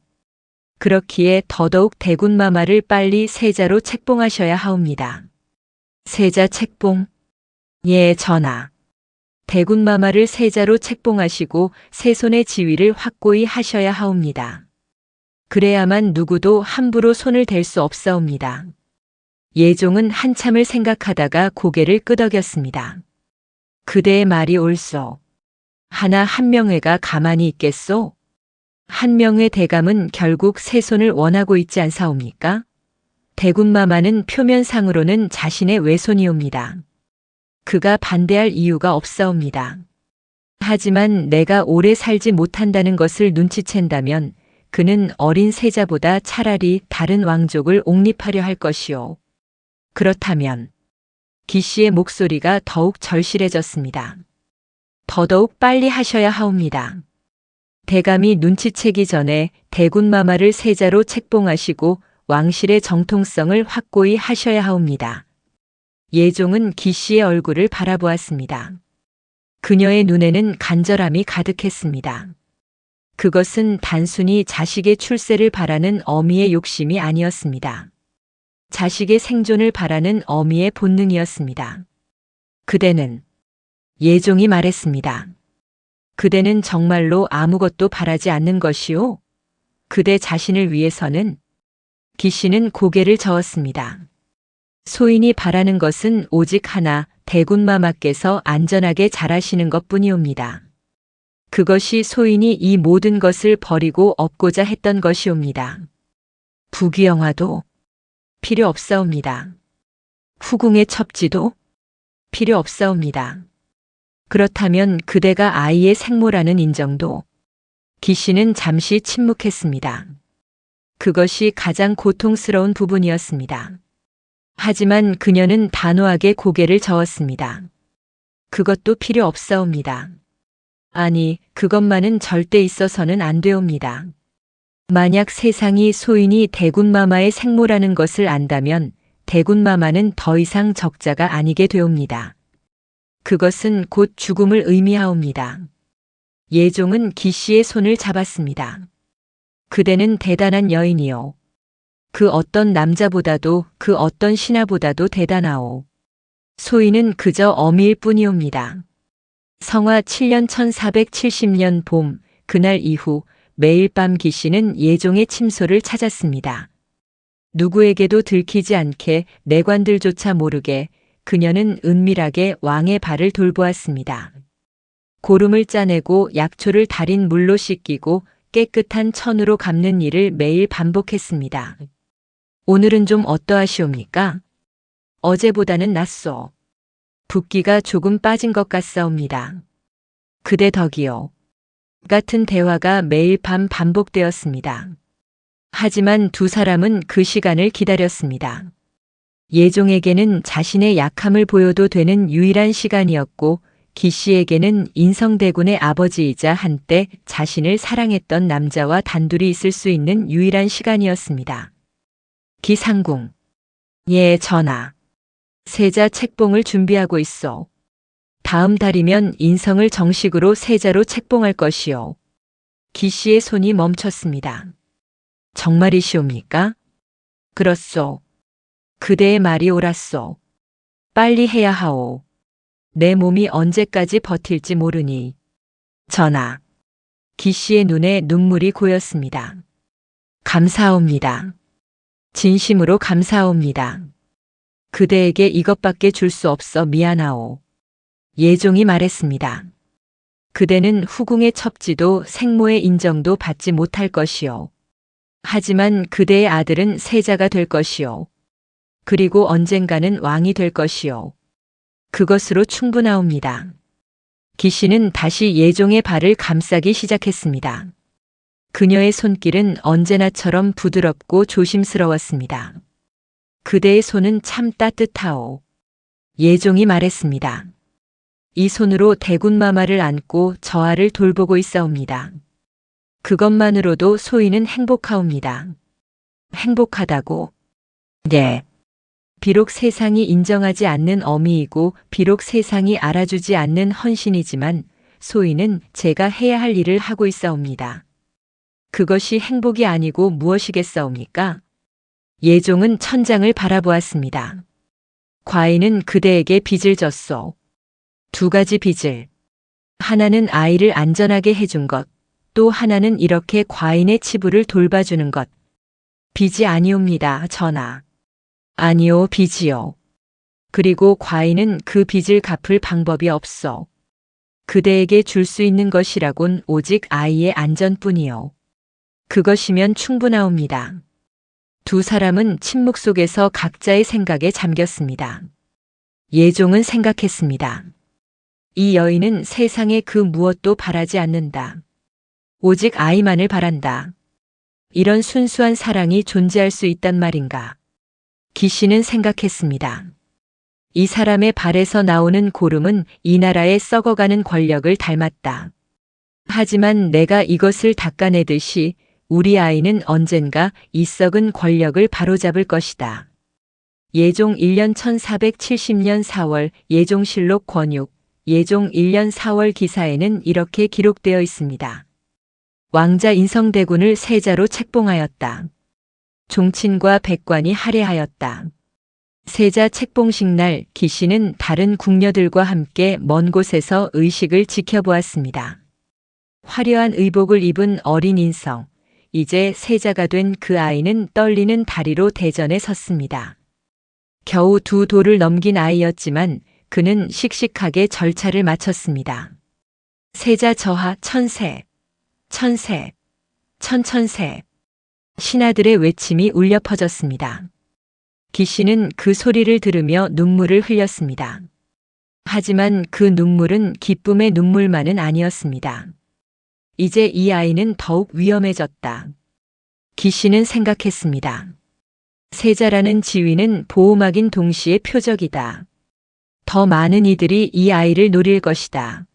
그렇기에 더더욱 대군마마를 빨리 세자로 책봉하셔야 하옵니다. 세자 책봉? 예, 전하. 대군마마를 세자로 책봉하시고 세손의 지위를 확고히 하셔야 하옵니다. 그래야만 누구도 함부로 손을 댈 수 없사옵니다. 예종은 한참을 생각하다가 고개를 끄덕였습니다. 그대의 말이 옳소. 하나 한명회가 가만히 있겠소? 한명회 대감은 결국 세손을 원하고 있지 않사옵니까? 대군마마는 표면상으로는 자신의 외손이옵니다. 그가 반대할 이유가 없사옵니다. 하지만 내가 오래 살지 못한다는 것을 눈치챈다면 그는 어린 세자보다 차라리 다른 왕족을 옹립하려 할 것이오. 그렇다면 기씨의 목소리가 더욱 절실해졌습니다. 더더욱 빨리 하셔야 하옵니다. 대감이 눈치채기 전에 대군마마를 세자로 책봉하시고 왕실의 정통성을 확고히 하셔야 하옵니다. 예종은 기씨의 얼굴을 바라보았습니다. 그녀의 눈에는 간절함이 가득했습니다. 그것은 단순히 자식의 출세를 바라는 어미의 욕심이 아니었습니다. 자식의 생존을 바라는 어미의 본능이었습니다. 그대는, 예종이 말했습니다. 그대는 정말로 아무것도 바라지 않는 것이오? 그대 자신을 위해서는? 기씨는 고개를 저었습니다. 소인이 바라는 것은 오직 하나, 대군마마께서 안전하게 자라시는 것뿐이옵니다. 그것이 소인이 이 모든 것을 버리고 얻고자 했던 것이옵니다. 부귀영화도 필요 없사옵니다. 후궁의 첩지도 필요 없사옵니다. 그렇다면 그대가 아이의 생모라는 인정도. 기씨는 잠시 침묵했습니다. 그것이 가장 고통스러운 부분이었습니다. 하지만 그녀는 단호하게 고개를 저었습니다. 그것도 필요 없사옵니다. 아니, 그것만은 절대 있어서는 안 되옵니다. 만약 세상이 소인이 대군마마의 생모라는 것을 안다면 대군마마는 더 이상 적자가 아니게 되옵니다. 그것은 곧 죽음을 의미하옵니다. 예종은 기씨의 손을 잡았습니다. 그대는 대단한 여인이요. 그 어떤 남자보다도 그 어떤 신하보다도 대단하오. 소인은 그저 어미일 뿐이옵니다. 성화 7년 1470년 봄, 그날 이후 매일 밤 기씨는 예종의 침소를 찾았습니다. 누구에게도 들키지 않게 내관들조차 모르게 그녀는 은밀하게 왕의 발을 돌보았습니다. 고름을 짜내고 약초를 달인 물로 씻기고 깨끗한 천으로 감는 일을 매일 반복했습니다. 오늘은 좀 어떠하시옵니까? 어제보다는 낫소. 붓기가 조금 빠진 것 같사옵니다. 그대 덕이요. 같은 대화가 매일 밤 반복되었습니다. 하지만 두 사람은 그 시간을 기다렸습니다. 예종에게는 자신의 약함을 보여도 되는 유일한 시간이었고 기씨에게는 인성대군의 아버지이자 한때 자신을 사랑했던 남자와 단둘이 있을 수 있는 유일한 시간이었습니다. 기상궁. 예, 전하. 세자 책봉을 준비하고 있어. 다음 달이면 인성을 정식으로 세자로 책봉할 것이요. 기씨의 손이 멈췄습니다. 정말이시옵니까? 그렇소. 그대의 말이 옳았소. 빨리 해야 하오. 내 몸이 언제까지 버틸지 모르니. 전하. 기씨의 눈에 눈물이 고였습니다. 감사합니다. 진심으로 감사합니다. 그대에게 이것밖에 줄 수 없어 미안하오. 예종이 말했습니다. 그대는 후궁의 첩지도 생모의 인정도 받지 못할 것이요. 하지만 그대의 아들은 세자가 될 것이요. 그리고 언젠가는 왕이 될 것이요. 그것으로 충분하옵니다. 기씨는 다시 예종의 발을 감싸기 시작했습니다. 그녀의 손길은 언제나처럼 부드럽고 조심스러웠습니다. 그대의 손은 참 따뜻하오. 예종이 말했습니다. 이 손으로 대군마마를 안고 저하를 돌보고 있사옵니다. 그것만으로도 소인은 행복하옵니다. 행복하다고? 네. 비록 세상이 인정하지 않는 어미이고 비록 세상이 알아주지 않는 헌신이지만 소인은 제가 해야 할 일을 하고 있사옵니다. 그것이 행복이 아니고 무엇이겠사옵니까? 예종은 천장을 바라보았습니다. 과인은 그대에게 빚을 졌소. 두 가지 빚을. 하나는 아이를 안전하게 해준 것, 또 하나는 이렇게 과인의 치부를 돌봐주는 것. 빚이 아니옵니다, 전하. 아니요, 빚이요. 그리고 과인은 그 빚을 갚을 방법이 없어. 그대에게 줄 수 있는 것이라곤 오직 아이의 안전뿐이요. 그것이면 충분하옵니다. 두 사람은 침묵 속에서 각자의 생각에 잠겼습니다. 예종은 생각했습니다. 이 여인은 세상에 그 무엇도 바라지 않는다. 오직 아이만을 바란다. 이런 순수한 사랑이 존재할 수 있단 말인가. 기씨는 생각했습니다. 이 사람의 발에서 나오는 고름은 이 나라의 썩어가는 권력을 닮았다. 하지만 내가 이것을 닦아내듯이 우리 아이는 언젠가 이 썩은 권력을 바로잡을 것이다. 예종 1년 1470년 4월 예종실록 권육, 예종 1년 4월 기사에는 이렇게 기록되어 있습니다. 왕자 인성대군을 세자로 책봉하였다. 종친과 백관이 할애하였다. 세자 책봉식 날 기씨는 다른 궁녀들과 함께 먼 곳에서 의식을 지켜보았습니다. 화려한 의복을 입은 어린 인성, 이제 세자가 된 그 아이는 떨리는 다리로 대전에 섰습니다. 겨우 두 돌을 넘긴 아이였지만 그는 씩씩하게 절차를 마쳤습니다. 세자 저하 천세, 천세, 천천세. 신하들의 외침이 울려 퍼졌습니다. 기씨는 그 소리를 들으며 눈물을 흘렸습니다. 하지만 그 눈물은 기쁨의 눈물만은 아니었습니다. 이제 이 아이는 더욱 위험해졌다. 기씨는 생각했습니다. 세자라는 지위는 보호막인 동시에 표적이다. 더 많은 이들이 이 아이를 노릴 것이다.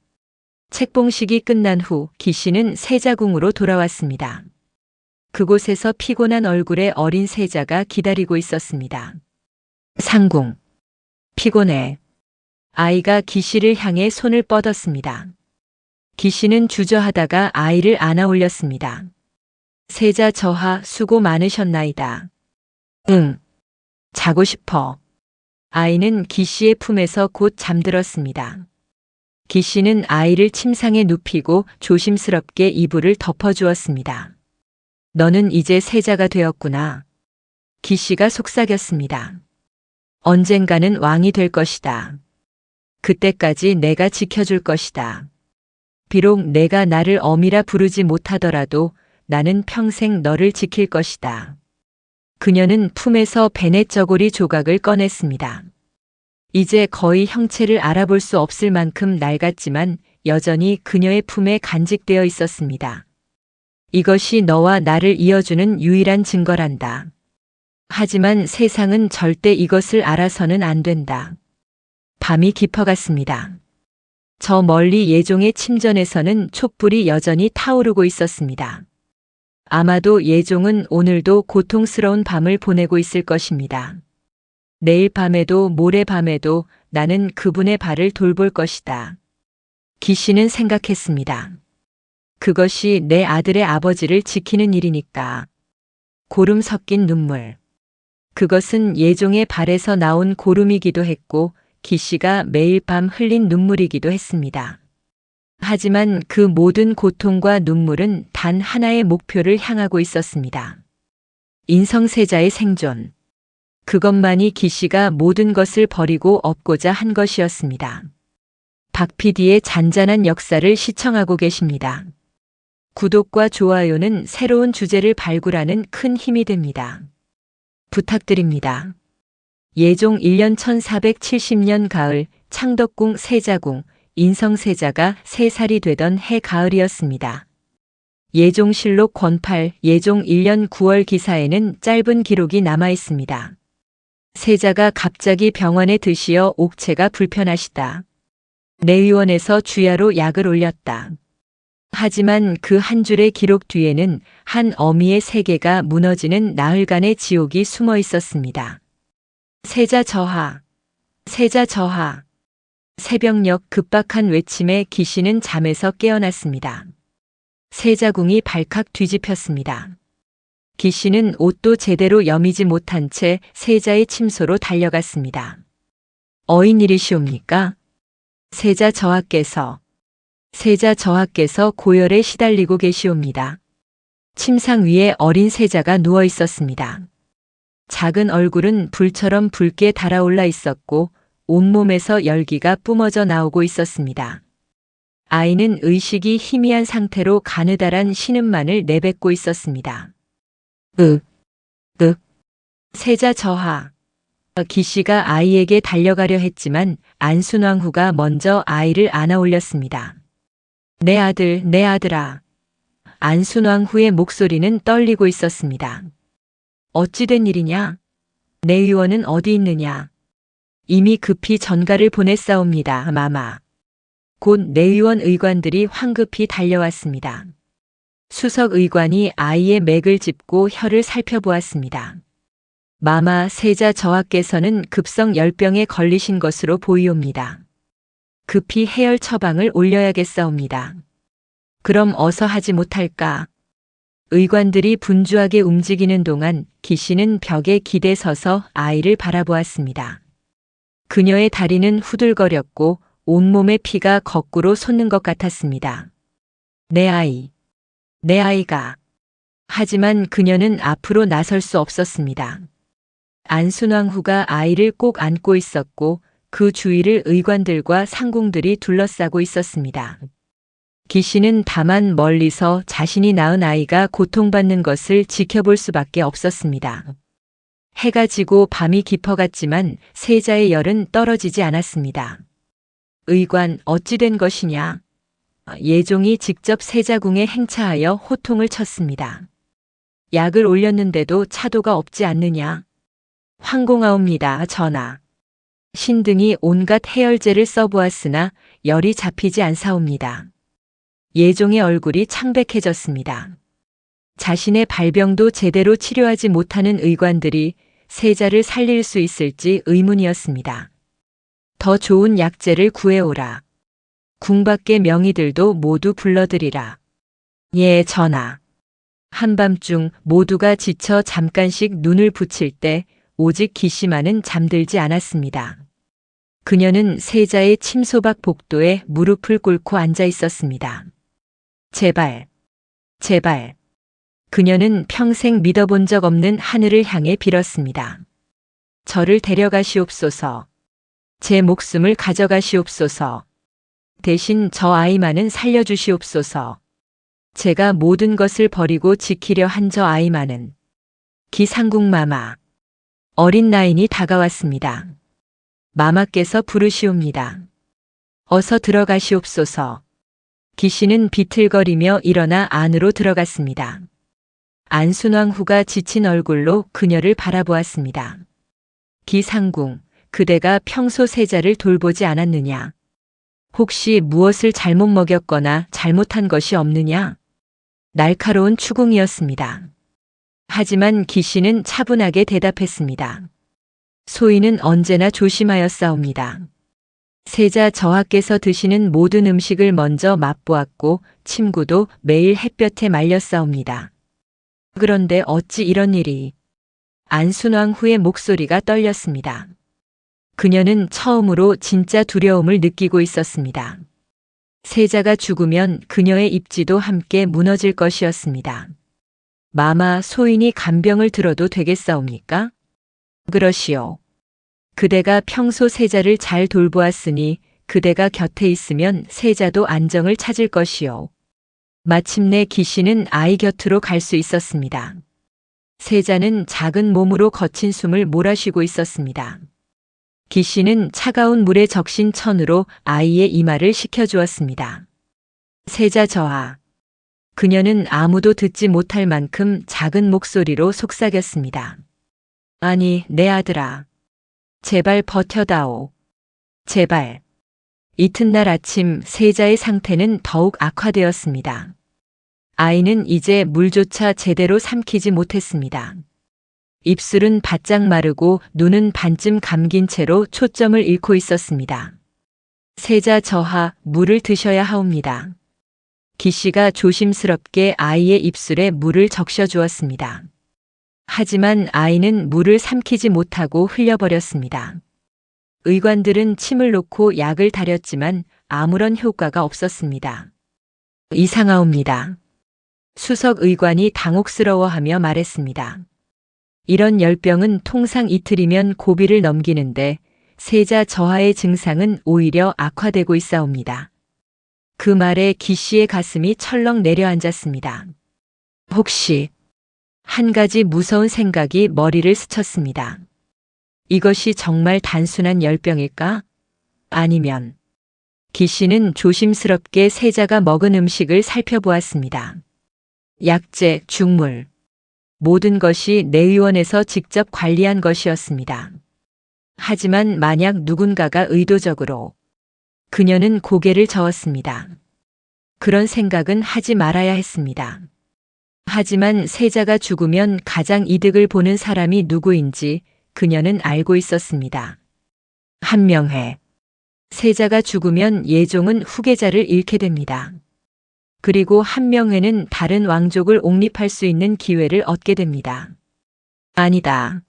책봉식이 끝난 후 기씨는 세자궁으로 돌아왔습니다. 그곳에서 피곤한 얼굴의 어린 세자가 기다리고 있었습니다. 상궁. 피곤해. 아이가 기씨를 향해 손을 뻗었습니다. 기씨는 주저하다가 아이를 안아 올렸습니다. 세자 저하 수고 많으셨나이다. 응. 자고 싶어. 아이는 기씨의 품에서 곧 잠들었습니다. 기씨는 아이를 침상에 눕히고 조심스럽게 이불을 덮어주었습니다. 너는 이제 세자가 되었구나. 기씨가 속삭였습니다. 언젠가는 왕이 될 것이다. 그때까지 내가 지켜줄 것이다. 비록 내가 나를 어미라 부르지 못하더라도 나는 평생 너를 지킬 것이다. 그녀는 품에서 베넷 저고리 조각을 꺼냈습니다. 이제 거의 형체를 알아볼 수 없을 만큼 낡았지만 여전히 그녀의 품에 간직되어 있었습니다. 이것이 너와 나를 이어주는 유일한 증거란다. 하지만 세상은 절대 이것을 알아서는 안 된다. 밤이 깊어갔습니다. 저 멀리 예종의 침전에서는 촛불이 여전히 타오르고 있었습니다. 아마도 예종은 오늘도 고통스러운 밤을 보내고 있을 것입니다. 내일 밤에도 모레 밤에도 나는 그분의 발을 돌볼 것이다. 기씨는 생각했습니다. 그것이 내 아들의 아버지를 지키는 일이니까. 고름 섞인 눈물. 그것은 예종의 발에서 나온 고름이기도 했고 기씨가 매일 밤 흘린 눈물이기도 했습니다. 하지만 그 모든 고통과 눈물은 단 하나의 목표를 향하고 있었습니다. 인성세자의 생존. 그것만이 기씨가 모든 것을 버리고 얻고자 한 것이었습니다. 박 PD의 잔잔한 역사를 시청하고 계십니다. 구독과 좋아요는 새로운 주제를 발굴하는 큰 힘이 됩니다. 부탁드립니다. 예종 1년 1470년 가을 창덕궁 세자궁 인성세자가 3살이 되던 해 가을이었습니다. 예종실록 권팔 예종 1년 9월 기사에는 짧은 기록이 남아 있습니다. 세자가 갑자기 병원에 드시어 옥체가 불편하시다. 내의원에서 주야로 약을 올렸다. 하지만 그 한 줄의 기록 뒤에는 한 어미의 세계가 무너지는 나흘간의 지옥이 숨어 있었습니다. 세자 저하, 세자 저하. 새벽녘 급박한 외침에 기씨는 잠에서 깨어났습니다. 세자궁이 발칵 뒤집혔습니다. 기씨는 옷도 제대로 여미지 못한 채 세자의 침소로 달려갔습니다. 어인일이시옵니까? 세자 저하께서 고열에 시달리고 계시옵니다. 침상 위에 어린 세자가 누워 있었습니다. 작은 얼굴은 불처럼 붉게 달아올라 있었고 온몸에서 열기가 뿜어져 나오고 있었습니다. 아이는 의식이 희미한 상태로 가느다란 신음만을 내뱉고 있었습니다. 세자 저하. 기씨가 아이에게 달려가려 했지만 안순왕후가 먼저 아이를 안아 올렸습니다. 내 아들, 내 아들아. 안순왕후의 목소리는 떨리고 있었습니다. 어찌된 일이냐? 내 의원은 어디 있느냐? 이미 급히 전가를 보냈사옵니다, 마마. 곧 내의원 의관들이 황급히 달려왔습니다. 수석 의관이 아이의 맥을 짚고 혀를 살펴보았습니다. 마마 세자 저하께서는 급성 열병에 걸리신 것으로 보이옵니다. 급히 해열 처방을 올려야겠사옵니다. 그럼 어서 하지 못할까? 의관들이 분주하게 움직이는 동안 기씨는 벽에 기대 서서 아이를 바라보았습니다. 그녀의 다리는 후들거렸고 온몸의 피가 거꾸로 솟는 것 같았습니다. 내 아이, 내 아이가. 하지만 그녀는 앞으로 나설 수 없었습니다. 안순왕후가 아이를 꼭 안고 있었고 그 주위를 의관들과 상궁들이 둘러싸고 있었습니다. 기씨는 다만 멀리서 자신이 낳은 아이가 고통받는 것을 지켜볼 수밖에 없었습니다. 해가 지고 밤이 깊어갔지만 세자의 열은 떨어지지 않았습니다. 의관, 어찌 된 것이냐? 예종이 직접 세자궁에 행차하여 호통을 쳤습니다. 약을 올렸는데도 차도가 없지 않느냐? 황공하옵니다, 전하. 신등이 온갖 해열제를 써보았으나 열이 잡히지 않사옵니다. 예종의 얼굴이 창백해졌습니다. 자신의 발병도 제대로 치료하지 못하는 의관들이 세자를 살릴 수 있을지 의문이었습니다. 더 좋은 약재를 구해오라. 궁 밖의 명의들도 모두 불러들이라. 예, 전하. 한밤중 모두가 지쳐 잠깐씩 눈을 붙일 때 오직 기시만은 잠들지 않았습니다. 그녀는 세자의 침소박 복도에 무릎을 꿇고 앉아 있었습니다. 제발, 제발. 그녀는 평생 믿어본 적 없는 하늘을 향해 빌었습니다. 저를 데려가시옵소서. 제 목숨을 가져가시옵소서. 대신 저 아이만은 살려주시옵소서. 제가 모든 것을 버리고 지키려 한 저 아이만은. 기상궁 마마. 어린 나인이 다가왔습니다. 마마께서 부르시옵니다. 어서 들어가시옵소서. 기씨는 비틀거리며 일어나 안으로 들어갔습니다. 안순왕후가 지친 얼굴로 그녀를 바라보았습니다. 기상궁, 그대가 평소 세자를 돌보지 않았느냐? 혹시 무엇을 잘못 먹였거나 잘못한 것이 없느냐? 날카로운 추궁이었습니다. 하지만 기씨는 차분하게 대답했습니다. 소인은 언제나 조심하였사옵니다. 세자 저하께서 드시는 모든 음식을 먼저 맛보았고 침구도 매일 햇볕에 말렸사옵니다. 그런데 어찌 이런 일이? 안순왕후의 목소리가 떨렸습니다. 그녀는 처음으로 진짜 두려움을 느끼고 있었습니다. 세자가 죽으면 그녀의 입지도 함께 무너질 것이었습니다. 마마, 소인이 간병을 들어도 되겠사옵니까? 그러시오. 그대가 평소 세자를 잘 돌보았으니 그대가 곁에 있으면 세자도 안정을 찾을 것이오. 마침내 기씨는 아이 곁으로 갈 수 있었습니다. 세자는 작은 몸으로 거친 숨을 몰아쉬고 있었습니다. 기씨는 차가운 물에 적신 천으로 아이의 이마를 식혀주었습니다. 세자 저하. 그녀는 아무도 듣지 못할 만큼 작은 목소리로 속삭였습니다. 아니, 내 아들아. 제발 버텨다오. 제발. 이튿날 아침 세자의 상태는 더욱 악화되었습니다. 아이는 이제 물조차 제대로 삼키지 못했습니다. 입술은 바짝 마르고 눈은 반쯤 감긴 채로 초점을 잃고 있었습니다. 세자 저하, 물을 드셔야 하옵니다. 기씨가 조심스럽게 아이의 입술에 물을 적셔 주었습니다. 하지만 아이는 물을 삼키지 못하고 흘려버렸습니다. 의관들은 침을 놓고 약을 다렸지만 아무런 효과가 없었습니다. 이상하옵니다. 수석 의관이 당혹스러워하며 말했습니다. 이런 열병은 통상 이틀이면 고비를 넘기는데 세자 저하의 증상은 오히려 악화되고 있사옵니다. 그 말에 기씨의 가슴이 철렁 내려앉았습니다. 혹시 한 가지 무서운 생각이 머리를 스쳤습니다. 이것이 정말 단순한 열병일까? 아니면 기씨는 조심스럽게 세자가 먹은 음식을 살펴보았습니다. 약재, 죽물, 모든 것이 내의원에서 직접 관리한 것이었습니다. 하지만 만약 누군가가 의도적으로 그녀는 고개를 저었습니다. 그런 생각은 하지 말아야 했습니다. 하지만 세자가 죽으면 가장 이득을 보는 사람이 누구인지 그녀는 알고 있었습니다. 한명회. 세자가 죽으면 예종은 후계자를 잃게 됩니다. 그리고 한명회는 다른 왕족을 옹립할 수 있는 기회를 얻게 됩니다. 아니다.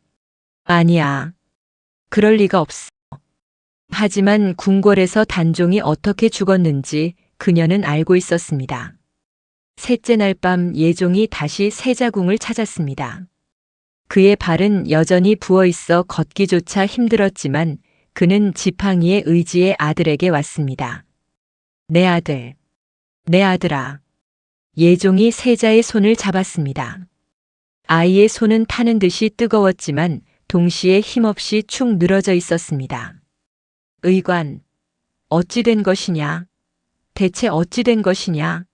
아니야. 그럴 리가 없어. 하지만 궁궐에서 단종이 어떻게 죽었는지 그녀는 알고 있었습니다. 셋째 날 밤 예종이 다시 세자궁을 찾았습니다. 그의 발은 여전히 부어 있어 걷기조차 힘들었지만 그는 지팡이의 의지의 아들에게 왔습니다. 내 아들, 내 아들아. 예종이 세자의 손을 잡았습니다. 아이의 손은 타는 듯이 뜨거웠지만 동시에 힘없이 축 늘어져 있었습니다. 의관, 어찌 된 것이냐? 대체 어찌 된 것이냐?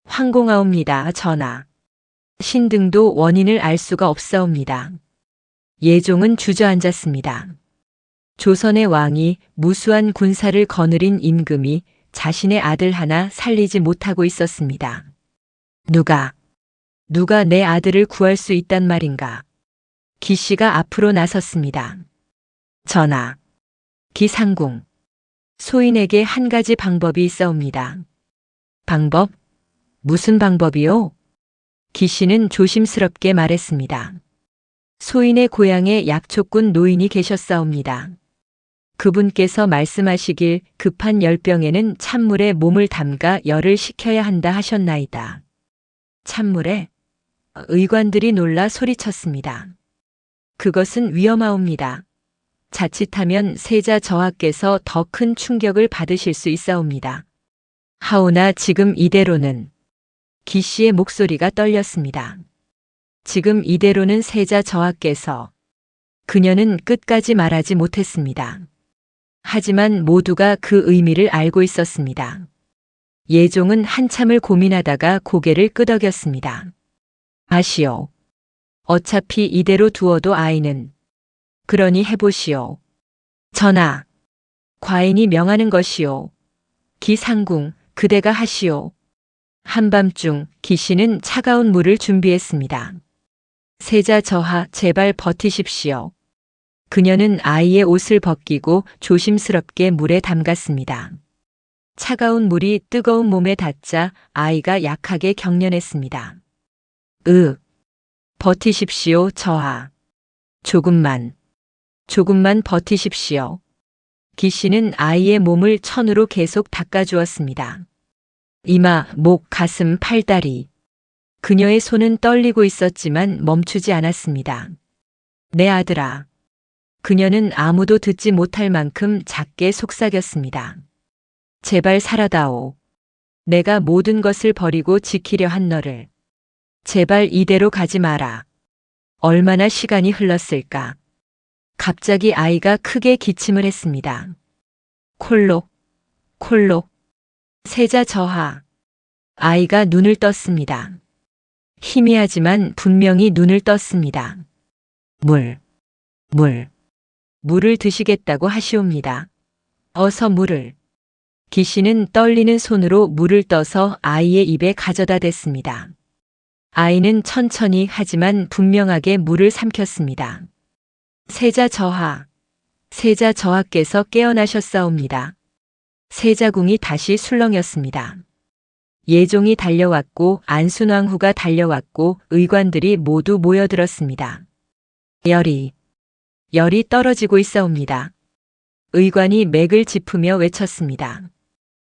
황공하옵니다, 전하. 신등도 원인을 알 수가 없사옵니다. 예종은 주저앉았습니다. 조선의 왕이 무수한 군사를 거느린 임금이 자신의 아들 하나 살리지 못하고 있었습니다. 누가 내 아들을 구할 수 있단 말인가? 기씨가 앞으로 나섰습니다. 전하, 기상궁. 소인에게 한 가지 방법이 있사옵니다. 방법? 무슨 방법이요? 기씨는 조심스럽게 말했습니다. 소인의 고향에 약초꾼 노인이 계셨사옵니다. 그분께서 말씀하시길 급한 열병에는 찬물에 몸을 담가 열을 식혀야 한다 하셨나이다. 찬물에? 의관들이 놀라 소리쳤습니다. 그것은 위험하옵니다. 자칫하면 세자 저하께서 더 큰 충격을 받으실 수 있사옵니다. 하오나 지금 이대로는 기씨의 목소리가 떨렸습니다. 지금 이대로는 세자 저하께서 그녀는 끝까지 말하지 못했습니다. 하지만 모두가 그 의미를 알고 있었습니다. 예종은 한참을 고민하다가 고개를 끄덕였습니다. 아시오. 어차피 이대로 두어도 아이는 그러니 해보시오. 전하. 과인이 명하는 것이오. 기상궁 그대가 하시오. 한밤중 기씨는 차가운 물을 준비했습니다. 세자 저하 제발 버티십시오. 그녀는 아이의 옷을 벗기고 조심스럽게 물에 담갔습니다. 차가운 물이 뜨거운 몸에 닿자 아이가 약하게 경련했습니다. 버티십시오, 저하. 조금만 버티십시오. 기씨는 아이의 몸을 천으로 계속 닦아주었습니다. 이마, 목, 가슴, 팔다리. 그녀의 손은 떨리고 있었지만 멈추지 않았습니다. 내 아들아. 그녀는 아무도 듣지 못할 만큼 작게 속삭였습니다. 제발 살아다오. 내가 모든 것을 버리고 지키려 한 너를. 제발 이대로 가지 마라. 얼마나 시간이 흘렀을까. 갑자기 아이가 크게 기침을 했습니다. 콜록, 콜록. 세자 저하. 아이가 눈을 떴습니다. 희미하지만 분명히 눈을 떴습니다. 물을 드시겠다고 하시옵니다. 어서 물을. 기씨는 떨리는 손으로 물을 떠서 아이의 입에 가져다 댔습니다. 아이는 천천히 하지만 분명하게 물을 삼켰습니다. 세자 저하께서 깨어나셨사옵니다. 세자궁이 다시 술렁였습니다. 예종이 달려왔고 안순왕후가 달려왔고 의관들이 모두 모여들었습니다. 열이 떨어지고 있사옵니다. 의관이 맥을 짚으며 외쳤습니다.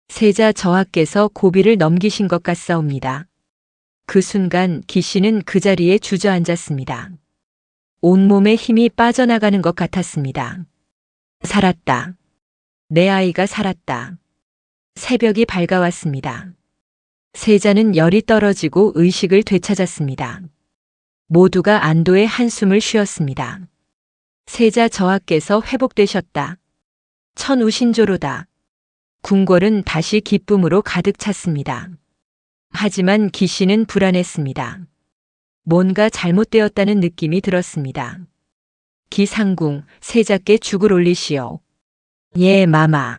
세자 저하께서 고비를 넘기신 것 같사옵니다. 그 순간 기씨는 그 자리에 주저앉았습니다. 온몸에 힘이 빠져나가는 것 같았습니다. 살았다. 내 아이가 살았다. 새벽이 밝아왔습니다. 세자는 열이 떨어지고 의식을 되찾았습니다. 모두가 안도의 한숨을 쉬었습니다. 세자 저하께서 회복되셨다. 천우신조로다. 궁궐은 다시 기쁨으로 가득 찼습니다. 하지만 기씨는 불안했습니다. 뭔가 잘못되었다는 느낌이 들었습니다. 기상궁, 세자께 죽을 올리시오. 예, 마마.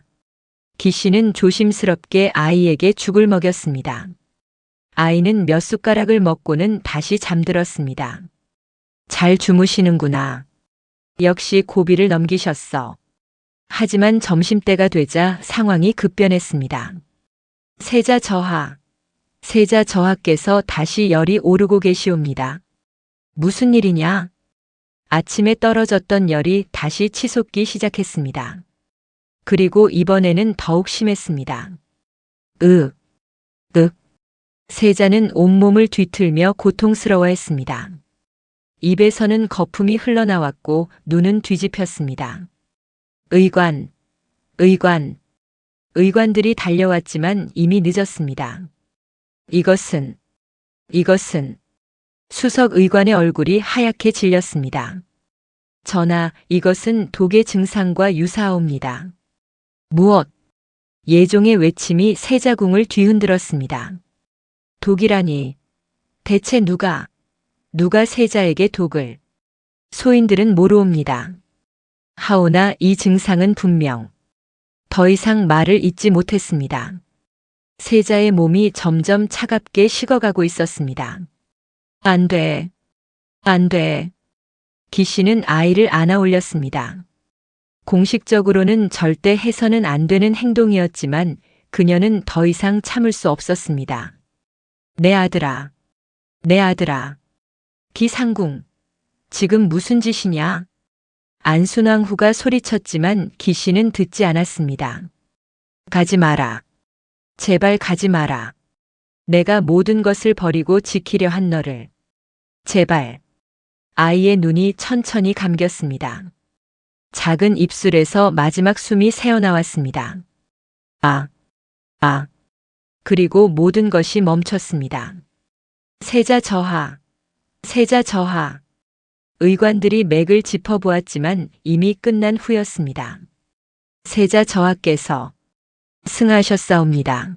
기씨는 조심스럽게 아이에게 죽을 먹였습니다. 아이는 몇 숟가락을 먹고는 다시 잠들었습니다. 잘 주무시는구나. 역시 고비를 넘기셨어. 하지만 점심때가 되자 상황이 급변했습니다. 세자 저하께서 다시 열이 오르고 계시옵니다. 무슨 일이냐? 아침에 떨어졌던 열이 다시 치솟기 시작했습니다. 그리고 이번에는 더욱 심했습니다. 세자는 온몸을 뒤틀며 고통스러워했습니다. 입에서는 거품이 흘러나왔고 눈은 뒤집혔습니다. 의관들이 달려왔지만 이미 늦었습니다. 이것은 수석 의관의 얼굴이 하얗게 질렸습니다. 전하, 이것은 독의 증상과 유사하옵니다. 무엇? 예종의 외침이 세자궁을 뒤흔들었습니다. 독이라니. 대체 누가 세자에게 독을? 소인들은 모르옵니다. 하오나 이 증상은 분명. 더 이상 말을 잇지 못했습니다. 세자의 몸이 점점 차갑게 식어가고 있었습니다. 안 돼. 기씨는 아이를 안아 올렸습니다. 공식적으로는 절대 해서는 안 되는 행동이었지만 그녀는 더 이상 참을 수 없었습니다. 내 아들아, 내 아들아. 기상궁, 지금 무슨 짓이냐? 안순왕후가 소리쳤지만 기씨는 듣지 않았습니다. 가지 마라. 제발 가지 마라. 내가 모든 것을 버리고 지키려 한 너를. 제발. 아이의 눈이 천천히 감겼습니다. 작은 입술에서 마지막 숨이 새어나왔습니다. 아, 아. 그리고 모든 것이 멈췄습니다. 세자 저하, 세자 저하. 의관들이 맥을 짚어보았지만 이미 끝난 후였습니다. 세자 저하께서 승하셨사옵니다.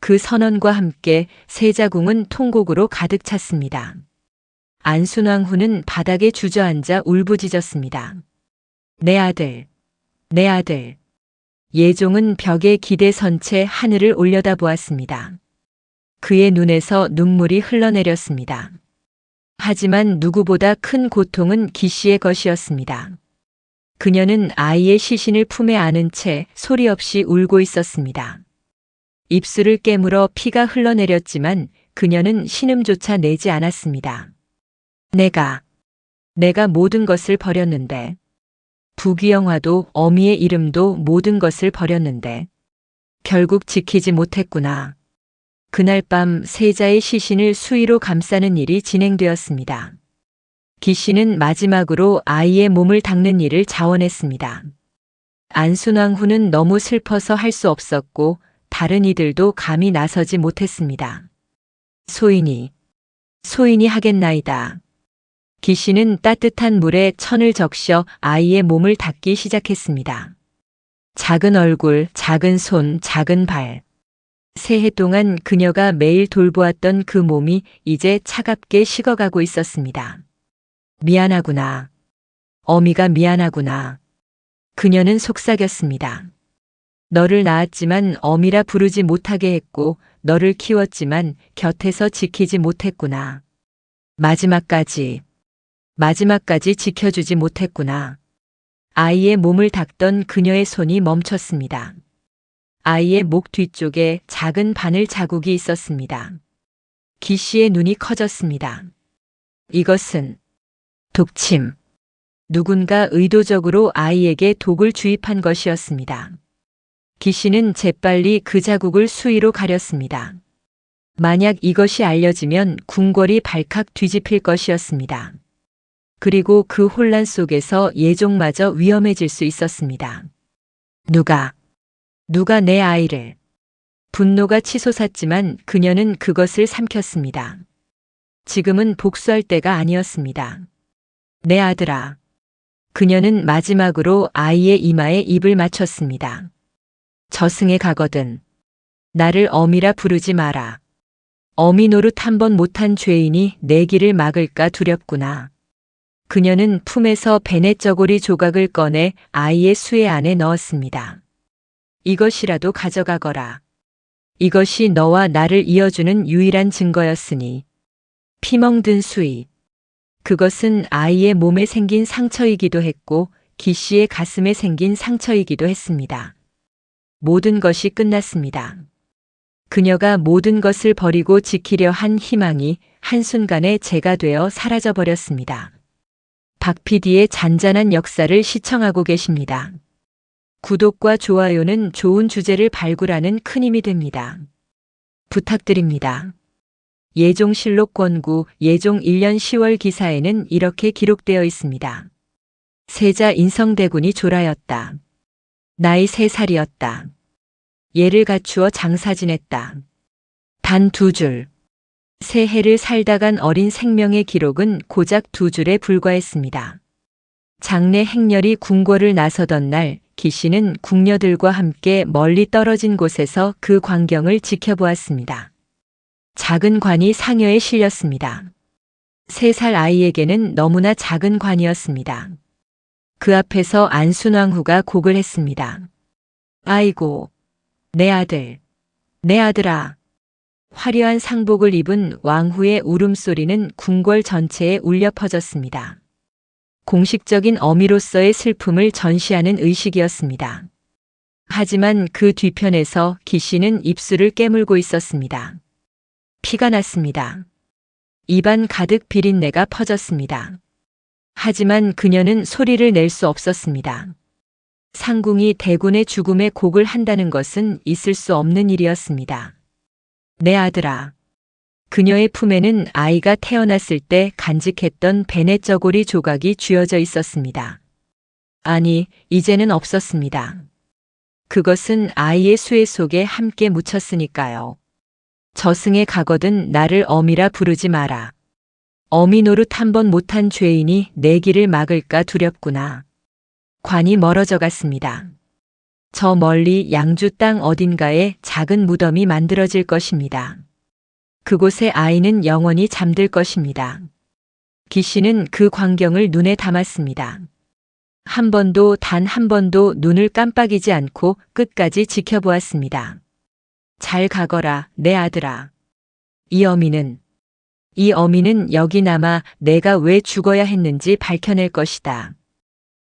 그 선언과 함께 세자궁은 통곡으로 가득 찼습니다. 안순왕후는 바닥에 주저앉아 울부짖었습니다. 내 아들, 내 아들. 예종은 벽에 기대선 채 하늘을 올려다보았습니다. 그의 눈에서 눈물이 흘러내렸습니다. 하지만 누구보다 큰 고통은 기씨의 것이었습니다. 그녀는 아이의 시신을 품에 안은 채 소리 없이 울고 있었습니다. 입술을 깨물어 피가 흘러내렸지만 그녀는 신음조차 내지 않았습니다. 내가 모든 것을 버렸는데, 부귀영화도 어미의 이름도 모든 것을 버렸는데 결국 지키지 못했구나. 그날 밤 세자의 시신을 수의로 감싸는 일이 진행되었습니다. 기씨는 마지막으로 아이의 몸을 닦는 일을 자원했습니다. 안순왕후는 너무 슬퍼서 할 수 없었고 다른 이들도 감히 나서지 못했습니다. 소인이 하겠나이다. 기씨는 따뜻한 물에 천을 적셔 아이의 몸을 닦기 시작했습니다. 작은 얼굴, 작은 손, 작은 발. 새해 동안 그녀가 매일 돌보았던 그 몸이 이제 차갑게 식어가고 있었습니다. 미안하구나. 어미가 미안하구나. 그녀는 속삭였습니다. 너를 낳았지만 어미라 부르지 못하게 했고 너를 키웠지만 곁에서 지키지 못했구나. 마지막까지 지켜주지 못했구나. 아이의 몸을 닦던 그녀의 손이 멈췄습니다. 아이의 목 뒤쪽에 작은 바늘 자국이 있었습니다. 기씨의 눈이 커졌습니다. 이것은 독침. 누군가 의도적으로 아이에게 독을 주입한 것이었습니다. 기씨는 재빨리 그 자국을 수의로 가렸습니다. 만약 이것이 알려지면 궁궐이 발칵 뒤집힐 것이었습니다. 그리고 그 혼란 속에서 예종마저 위험해질 수 있었습니다. 누가 내 아이를. 분노가 치솟았지만 그녀는 그것을 삼켰습니다. 지금은 복수할 때가 아니었습니다. 내 아들아. 그녀는 마지막으로 아이의 이마에 입을 맞췄습니다. 저승에 가거든 나를 어미라 부르지 마라. 어미 노릇 한 번 못한 죄인이 내 길을 막을까 두렵구나. 그녀는 품에서 베네 저고리 조각을 꺼내 아이의 수의 안에 넣었습니다. 이것이라도 가져가거라. 이것이 너와 나를 이어주는 유일한 증거였으니. 피멍든 수의. 그것은 아이의 몸에 생긴 상처이기도 했고 기씨의 가슴에 생긴 상처이기도 했습니다. 모든 것이 끝났습니다. 그녀가 모든 것을 버리고 지키려 한 희망이 한순간에 재가 되어 사라져버렸습니다. 박 PD의 잔잔한 역사를 시청하고 계십니다. 구독과 좋아요는 좋은 주제를 발굴하는 큰 힘이 됩니다. 부탁드립니다. 예종실록 권구 예종 1년 10월 기사에는 이렇게 기록되어 있습니다. 세자 인성대군이 조라였다. 나이 3살이었다. 예를 갖추어 장사 지냈다. 단 2줄. 새해를 살다 간 어린 생명의 기록은 고작 2줄에 불과했습니다. 장래 행렬이 궁궐을 나서던 날 기씨는 궁녀들과 함께 멀리 떨어진 곳에서 그 광경을 지켜보았습니다. 작은 관이 상여에 실렸습니다. 3살 아이에게는 너무나 작은 관이었습니다. 그 앞에서 안순왕후가 곡을 했습니다. 아이고, 내 아들, 내 아들아. 화려한 상복을 입은 왕후의 울음소리는 궁궐 전체에 울려 퍼졌습니다. 공식적인 어미로서의 슬픔을 전시하는 의식이었습니다. 하지만 그 뒤편에서 기 씨는 입술을 깨물고 있었습니다. 피가 났습니다. 입안 가득 비린내가 퍼졌습니다. 하지만 그녀는 소리를 낼 수 없었습니다. 상궁이 대군의 죽음의 곡을 한다는 것은 있을 수 없는 일이었습니다. 내 아들아. 그녀의 품에는 아이가 태어났을 때 간직했던 베넷 저고리 조각이 쥐어져 있었습니다. 아니, 이제는 없었습니다. 그것은 아이의 수해 속에 함께 묻혔으니까요. 저승에 가거든 나를 어미라 부르지 마라. 어미 노릇 한 번 못한 죄인이 내 길을 막을까 두렵구나. 관이 멀어져 갔습니다. 저 멀리 양주 땅 어딘가에 작은 무덤이 만들어질 것입니다. 그곳에 아이는 영원히 잠들 것입니다. 기 씨는 그 광경을 눈에 담았습니다. 단 한 번도 눈을 깜빡이지 않고 끝까지 지켜보았습니다. 잘 가거라, 내 아들아. 이 어미는 여기 남아 내가 왜 죽어야 했는지 밝혀낼 것이다.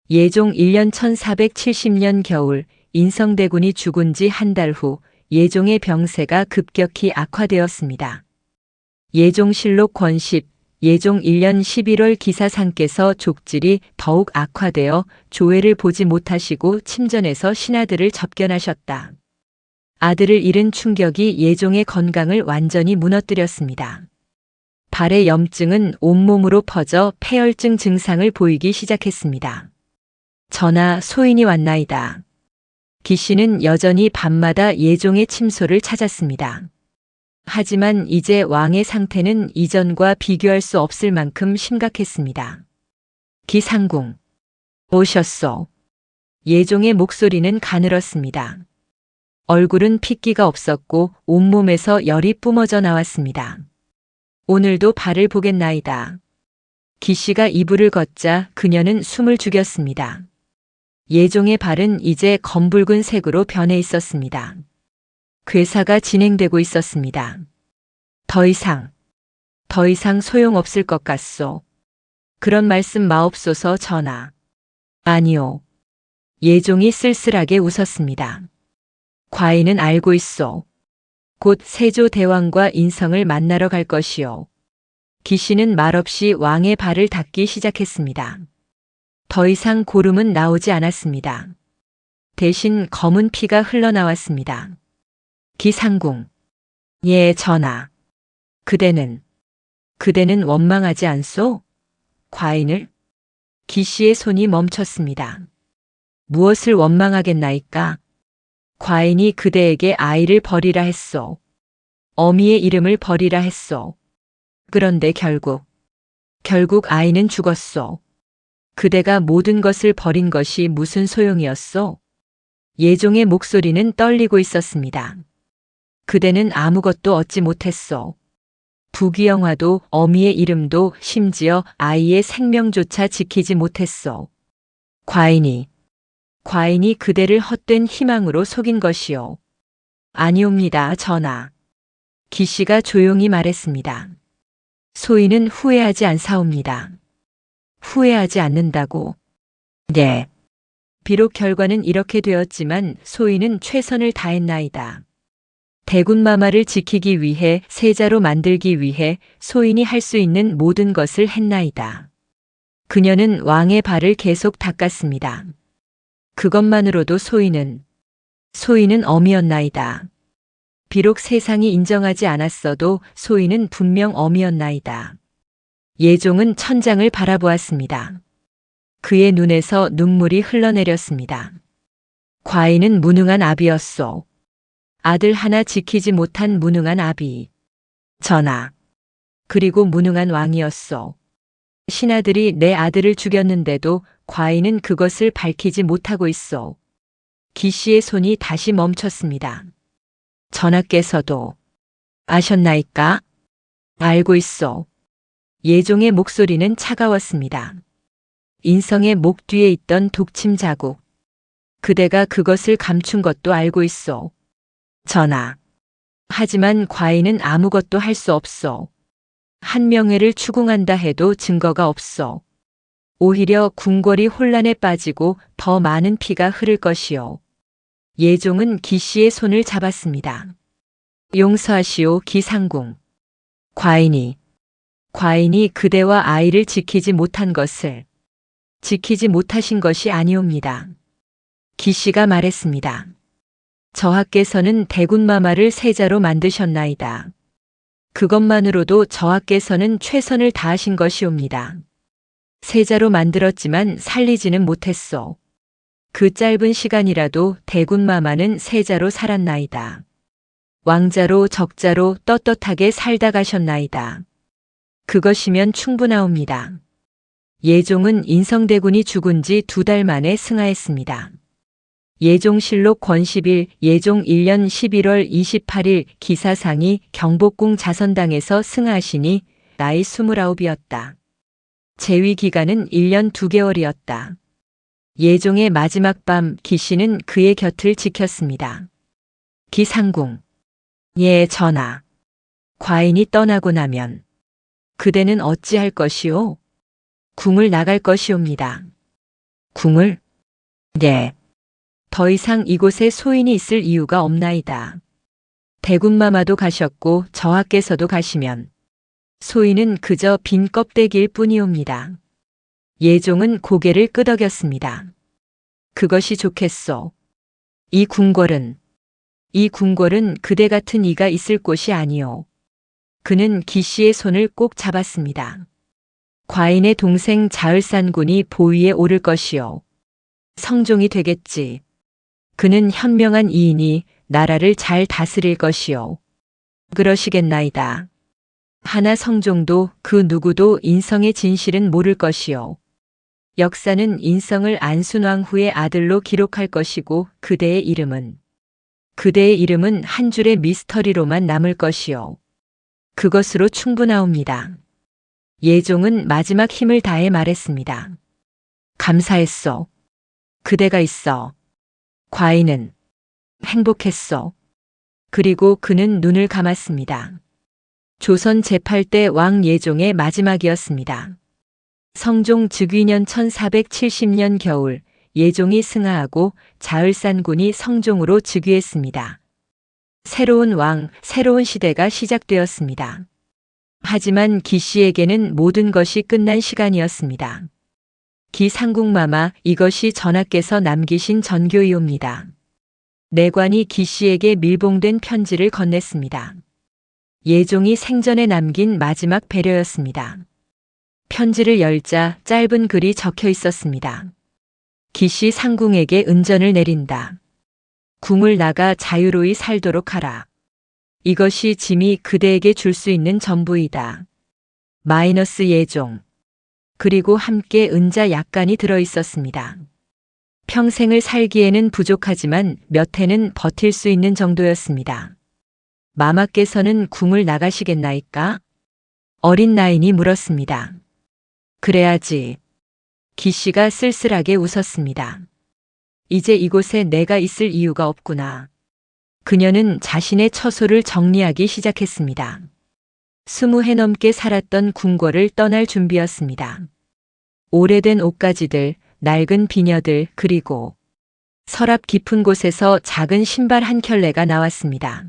예종 1년 1470년 겨울 인성대군이 죽은 지 한 달 후 예종의 병세가 급격히 악화되었습니다. 예종실록 권십 예종 1년 11월 기사상께서 족질이 더욱 악화되어 조회를 보지 못하시고 침전에서 신하들을 접견하셨다. 아들을 잃은 충격이 예종의 건강을 완전히 무너뜨렸습니다. 발의 염증은 온몸으로 퍼져 폐혈증 증상을 보이기 시작했습니다. 전하, 소인이 왔나이다. 기 씨는 여전히 밤마다 예종의 침소를 찾았습니다. 하지만 이제 왕의 상태는 이전과 비교할 수 없을 만큼 심각했습니다. 기상궁. 오셨소. 예종의 목소리는 가늘었습니다. 얼굴은 핏기가 없었고 온몸에서 열이 뿜어져 나왔습니다. 오늘도 발을 보겠나이다. 기 씨가 이불을 걷자 그녀는 숨을 죽였습니다. 예종의 발은 이제 검붉은 색으로 변해 있었습니다. 괴사가 진행되고 있었습니다. 더 이상 소용없을 것 같소. 그런 말씀 마옵소서 전하. 아니요. 예종이 쓸쓸하게 웃었습니다. 과인은 알고 있소. 곧 세조대왕과 인성을 만나러 갈 것이요. 기 씨는 말없이 왕의 발을 닦기 시작했습니다. 더 이상 고름은 나오지 않았습니다. 대신 검은 피가 흘러나왔습니다. 기상궁. 예, 전하. 그대는 원망하지 않소? 과인을? 기 씨의 손이 멈췄습니다. 무엇을 원망하겠나이까? 과인이 그대에게 아이를 버리라 했소. 어미의 이름을 버리라 했소. 그런데 결국 아이는 죽었소. 그대가 모든 것을 버린 것이 무슨 소용이었소? 예종의 목소리는 떨리고 있었습니다. 그대는 아무것도 얻지 못했소. 부귀영화도 어미의 이름도 심지어 아이의 생명조차 지키지 못했소. 과인이 그대를 헛된 희망으로 속인 것이요. 아니옵니다, 전하. 기 씨가 조용히 말했습니다. 소인은 후회하지 않사옵니다. 후회하지 않는다고. 네. 비록 결과는 이렇게 되었지만 소인은 최선을 다했나이다. 대군마마를 지키기 위해 세자로 만들기 위해 소인이 할 수 있는 모든 것을 했나이다. 그녀는 왕의 발을 계속 닦았습니다. 그것만으로도 소인은 어미였나이다. 비록 세상이 인정하지 않았어도 소인은 분명 어미였나이다. 예종은 천장을 바라보았습니다. 그의 눈에서 눈물이 흘러내렸습니다. 과인은 무능한 아비였소. 아들 하나 지키지 못한 무능한 아비. 전하. 그리고 무능한 왕이었소. 신하들이 내 아들을 죽였는데도 과인은 그것을 밝히지 못하고 있소. 기 씨의 손이 다시 멈췄습니다. 전하께서도 아셨나이까? 알고 있소. 예종의 목소리는 차가웠습니다. 인성의 목 뒤에 있던 독침 자국. 그대가 그것을 감춘 것도 알고 있소. 전하. 하지만 과인은 아무것도 할 수 없소. 한 명회를 추궁한다 해도 증거가 없소. 오히려 궁궐이 혼란에 빠지고 더 많은 피가 흐를 것이요. 예종은 기씨의 손을 잡았습니다. 용서하시오, 기상궁. 과인이 그대와 아이를 지키지 못한 것을 지키지 못하신 것이 아니옵니다. 기씨가 말했습니다. 저하께서는 대군마마를 세자로 만드셨나이다. 그것만으로도 저하께서는 최선을 다하신 것이옵니다. 세자로 만들었지만 살리지는 못했소. 그 짧은 시간이라도 대군마마는 세자로 살았나이다. 왕자로 적자로 떳떳하게 살다 가셨나이다. 그것이면 충분하옵니다. 예종은 인성대군이 죽은 지 2달 만에 승하했습니다. 예종실록 권십일 예종 1년 11월 28일 기사상이 경복궁 자선당에서 승하하시니 나이 29이었다. 재위 기간은 1년 2개월이었다. 예종의 마지막 밤 기씨는 그의 곁을 지켰습니다. 기상궁. 예, 전하. 과인이 떠나고 나면 그대는 어찌할 것이오? 궁을 나갈 것이옵니다. 궁을? 네. 더 이상 이곳에 소인이 있을 이유가 없나이다. 대군마마도 가셨고 저하께서도 가시면 소인은 그저 빈 껍데기일 뿐이옵니다. 예종은 고개를 끄덕였습니다. 그것이 좋겠소. 이 궁궐은 그대 같은 이가 있을 곳이 아니오. 그는 기씨의 손을 꼭 잡았습니다. 과인의 동생 자을산군이 보위에 오를 것이오. 성종이 되겠지. 그는 현명한 이인이 나라를 잘 다스릴 것이오. 그러시겠나이다. 하나 성종도 그 누구도 인성의 진실은 모를 것이오. 역사는 인성을 안순왕 후의 아들로 기록할 것이고 그대의 이름은 한 줄의 미스터리로만 남을 것이오. 그것으로 충분하옵니다. 예종은 마지막 힘을 다해 말했습니다. 감사했소. 그대가 있어. 과인은 행복했소. 그리고 그는 눈을 감았습니다. 조선 제8대 왕 예종의 마지막이었습니다. 성종 즉위년 1470년 겨울 예종이 승하하고 자을산군이 성종으로 즉위했습니다. 새로운 왕, 새로운 시대가 시작되었습니다. 하지만 기씨에게는 모든 것이 끝난 시간이었습니다. 기상궁마마, 이것이 전하께서 남기신 전교이옵니다. 내관이 기씨에게 밀봉된 편지를 건넸습니다. 예종이 생전에 남긴 마지막 배려였습니다. 편지를 열자 짧은 글이 적혀 있었습니다. 기씨 상궁에게 은전을 내린다. 궁을 나가 자유로이 살도록 하라. 이것이 짐이 그대에게 줄 수 있는 전부이다. 마이너스 예종. 그리고 함께 은자 약간이 들어 있었습니다. 평생을 살기에는 부족하지만 몇 해는 버틸 수 있는 정도였습니다. 마마께서는 궁을 나가시겠나이까? 어린 나인이 물었습니다. 그래야지. 기씨가 쓸쓸하게 웃었습니다. 이제 이곳에 내가 있을 이유가 없구나. 그녀는 자신의 처소를 정리하기 시작했습니다. 20해 넘게 살았던 궁궐을 떠날 준비였습니다. 오래된 옷가지들, 낡은 비녀들, 그리고 서랍 깊은 곳에서 작은 신발 한 켤레가 나왔습니다.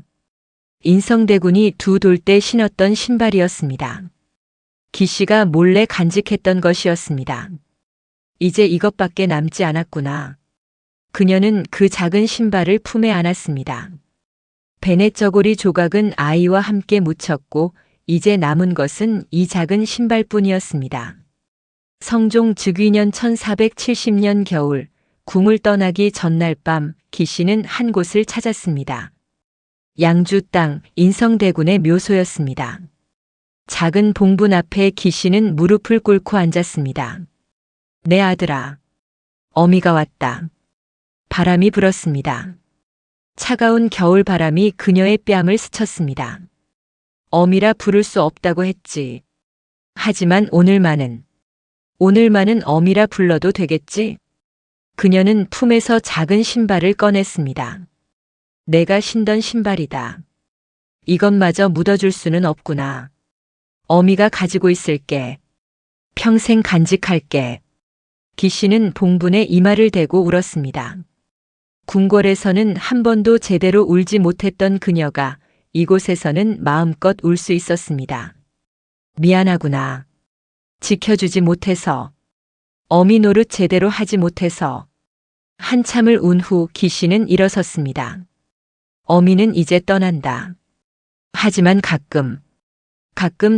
인성대군이 2돌 때 신었던 신발이었습니다. 기씨가 몰래 간직했던 것이었습니다. 이제 이것밖에 남지 않았구나. 그녀는 그 작은 신발을 품에 안았습니다. 베넷저고리 조각은 아이와 함께 묻혔고 이제 남은 것은 이 작은 신발뿐이었습니다. 성종 즉위년 1470년 겨울 궁을 떠나기 전날 밤 기씨는 한 곳을 찾았습니다. 양주 땅 인성대군의 묘소였습니다. 작은 봉분 앞에 기씨는 무릎을 꿇고 앉았습니다. 내 아들아, 어미가 왔다. 바람이 불었습니다. 차가운 겨울 바람이 그녀의 뺨을 스쳤습니다. 어미라 부를 수 없다고 했지. 하지만 오늘만은 어미라 불러도 되겠지? 그녀는 품에서 작은 신발을 꺼냈습니다. 내가 신던 신발이다. 이것마저 묻어줄 수는 없구나. 어미가 가지고 있을게. 평생 간직할게. 기씨는 봉분에 이마를 대고 울었습니다. 궁궐에서는 한 번도 제대로 울지 못했던 그녀가 이곳에서는 마음껏 울 수 있었습니다. 미안하구나. 지켜주지 못해서. 어미 노릇 제대로 하지 못해서. 한참을 운 후 기씨는 일어섰습니다. 어미는 이제 떠난다. 하지만 가끔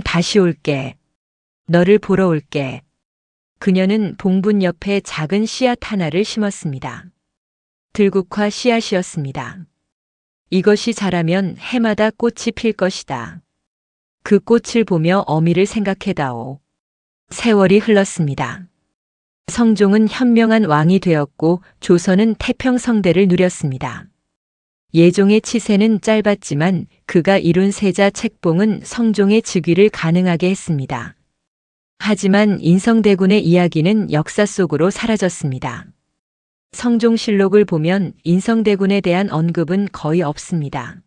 다시 올게. 너를 보러 올게. 그녀는 봉분 옆에 작은 씨앗 하나를 심었습니다. 들국화 씨앗이었습니다. 이것이 자라면 해마다 꽃이 필 것이다. 그 꽃을 보며 어미를 생각해다오. 세월이 흘렀습니다. 성종은 현명한 왕이 되었고 조선은 태평성대를 누렸습니다. 예종의 치세는 짧았지만 그가 이룬 세자 책봉은 성종의 즉위를 가능하게 했습니다. 하지만 인성대군의 이야기는 역사 속으로 사라졌습니다. 성종실록을 보면 인성대군에 대한 언급은 거의 없습니다.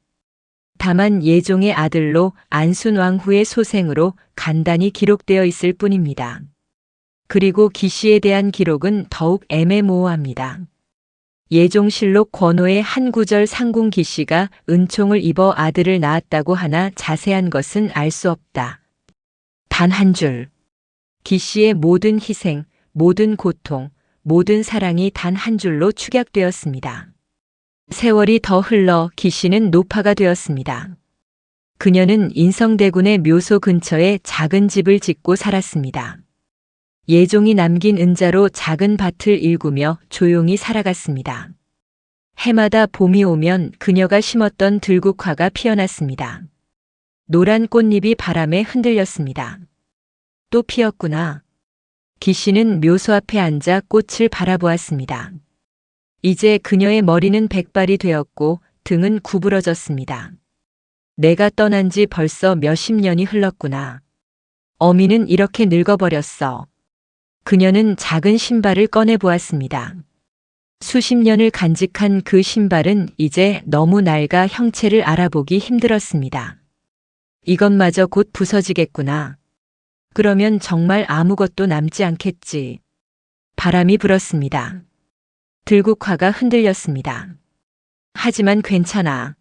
다만 예종의 아들로 안순왕후의 소생으로 간단히 기록되어 있을 뿐입니다. 그리고 기씨에 대한 기록은 더욱 애매모호합니다. 예종실록 권호의 한 구절 상궁 기씨가 은총을 입어 아들을 낳았다고 하나 자세한 것은 알 수 없다. 단 한 줄. 기씨의 모든 희생, 모든 고통, 모든 사랑이 단 한 줄로 축약되었습니다. 세월이 더 흘러 기씨는 노파가 되었습니다. 그녀는 인성대군의 묘소 근처에 작은 집을 짓고 살았습니다. 예종이 남긴 은자로 작은 밭을 일구며 조용히 살아갔습니다. 해마다 봄이 오면 그녀가 심었던 들국화가 피어났습니다. 노란 꽃잎이 바람에 흔들렸습니다. 또 피었구나. 기씨는 묘소 앞에 앉아 꽃을 바라보았습니다. 이제 그녀의 머리는 백발이 되었고 등은 구부러졌습니다. 내가 떠난 지 벌써 몇십 년이 흘렀구나. 어미는 이렇게 늙어버렸어. 그녀는 작은 신발을 꺼내 보았습니다. 수십 년을 간직한 그 신발은 이제 너무 낡아 형체를 알아보기 힘들었습니다. 이것마저 곧 부서지겠구나. 그러면 정말 아무것도 남지 않겠지. 바람이 불었습니다. 들국화가 흔들렸습니다. 하지만 괜찮아.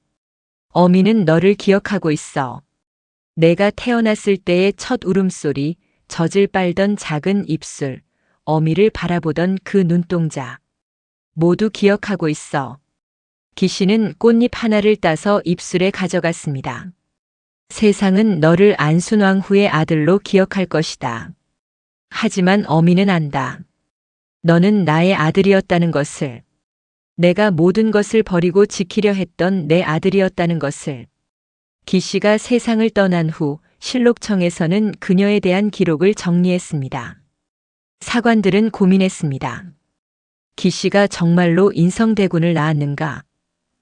어미는 너를 기억하고 있어. 내가 태어났을 때의 첫 울음소리, 젖을 빨던 작은 입술, 어미를 바라보던 그 눈동자. 모두 기억하고 있어. 기씨는 꽃잎 하나를 따서 입술에 가져갔습니다. 세상은 너를 안순왕후의 아들로 기억할 것이다. 하지만 어미는 안다. 너는 나의 아들이었다는 것을. 내가 모든 것을 버리고 지키려 했던 내 아들이었다는 것을. 기씨가 세상을 떠난 후 실록청에서는 그녀에 대한 기록을 정리했습니다. 사관들은 고민했습니다. 기씨가 정말로 인성대군을 낳았는가?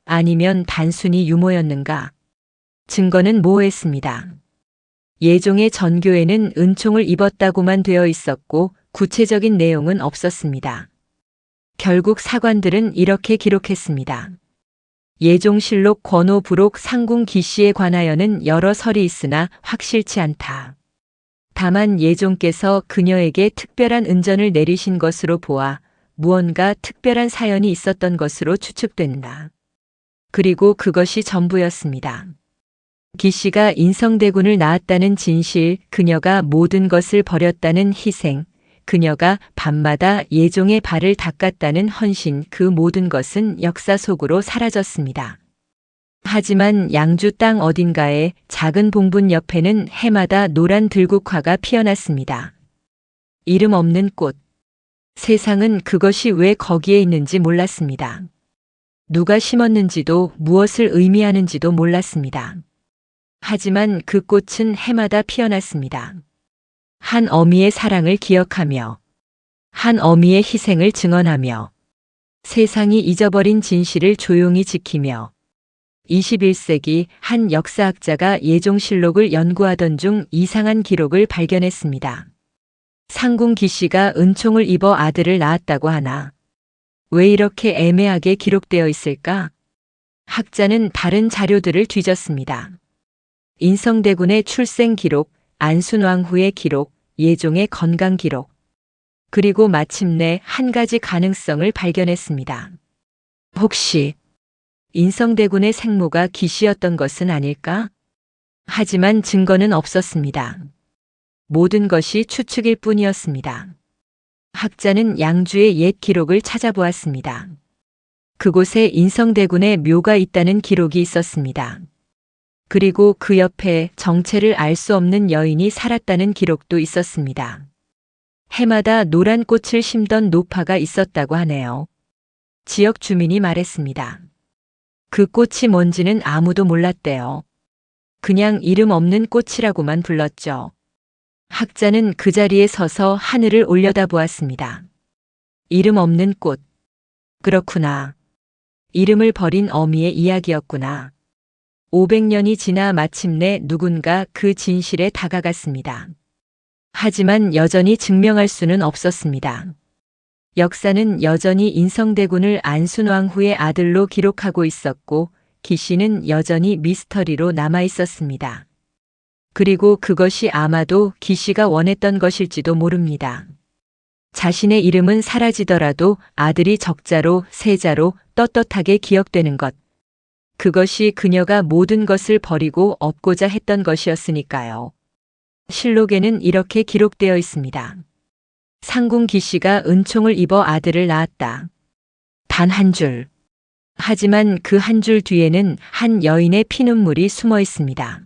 아니면 단순히 유모였는가? 증거는 모호했습니다. 예종의 전교에는 은총을 입었다고만 되어 있었고 구체적인 내용은 없었습니다. 결국 사관들은 이렇게 기록했습니다. 예종실록 권호 부록 상궁 기씨에 관하여는 여러 설이 있으나 확실치 않다. 다만 예종께서 그녀에게 특별한 은전을 내리신 것으로 보아 무언가 특별한 사연이 있었던 것으로 추측된다. 그리고 그것이 전부였습니다. 기씨가 인성대군을 낳았다는 진실, 그녀가 모든 것을 버렸다는 희생, 그녀가 밤마다 예종의 발을 닦았다는 헌신, 그 모든 것은 역사 속으로 사라졌습니다. 하지만 양주 땅 어딘가에 작은 봉분 옆에는 해마다 노란 들국화가 피어났습니다. 이름 없는 꽃. 세상은 그것이 왜 거기에 있는지 몰랐습니다. 누가 심었는지도 무엇을 의미하는지도 몰랐습니다. 하지만 그 꽃은 해마다 피어났습니다. 한 어미의 사랑을 기억하며, 한 어미의 희생을 증언하며, 세상이 잊어버린 진실을 조용히 지키며, 21세기 한 역사학자가 예종실록을 연구하던 중 이상한 기록을 발견했습니다. 상궁 기씨가 은총을 입어 아들을 낳았다고 하나, 왜 이렇게 애매하게 기록되어 있을까? 학자는 다른 자료들을 뒤졌습니다. 인성대군의 출생 기록, 안순왕후의 기록, 예종의 건강 기록. 그리고 마침내 한 가지 가능성을 발견했습니다. 혹시 인성대군의 생모가 기시였던 것은 아닐까? 하지만 증거는 없었습니다. 모든 것이 추측일 뿐이었습니다. 학자는 양주의 옛 기록을 찾아보았습니다. 그곳에 인성대군의 묘가 있다는 기록이 있었습니다. 그리고 그 옆에 정체를 알 수 없는 여인이 살았다는 기록도 있었습니다. 해마다 노란 꽃을 심던 노파가 있었다고 하네요. 지역 주민이 말했습니다. 그 꽃이 뭔지는 아무도 몰랐대요. 그냥 이름 없는 꽃이라고만 불렀죠. 학자는 그 자리에 서서 하늘을 올려다보았습니다. 이름 없는 꽃. 그렇구나. 이름을 버린 어미의 이야기였구나. 500년이 지나 마침내 누군가 그 진실에 다가갔습니다. 하지만 여전히 증명할 수는 없었습니다. 역사는 여전히 인성대군을 안순왕후의 아들로 기록하고 있었고 기씨는 여전히 미스터리로 남아 있었습니다. 그리고 그것이 아마도 기씨가 원했던 것일지도 모릅니다. 자신의 이름은 사라지더라도 아들이 적자로 세자로 떳떳하게 기억되는 것. 그것이 그녀가 모든 것을 버리고 얻고자 했던 것이었으니까요. 실록에는 이렇게 기록되어 있습니다. 상궁 기씨가 은총을 입어 아들을 낳았다. 단 한 줄. 하지만 그 한 줄 뒤에는 한 여인의 피눈물이 숨어 있습니다.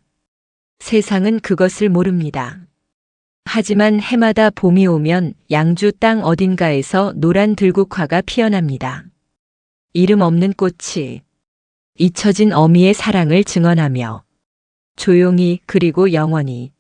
세상은 그것을 모릅니다. 하지만 해마다 봄이 오면 양주 땅 어딘가에서 노란 들국화가 피어납니다. 이름 없는 꽃이 잊혀진 어미의 사랑을 증언하며 조용히 그리고 영원히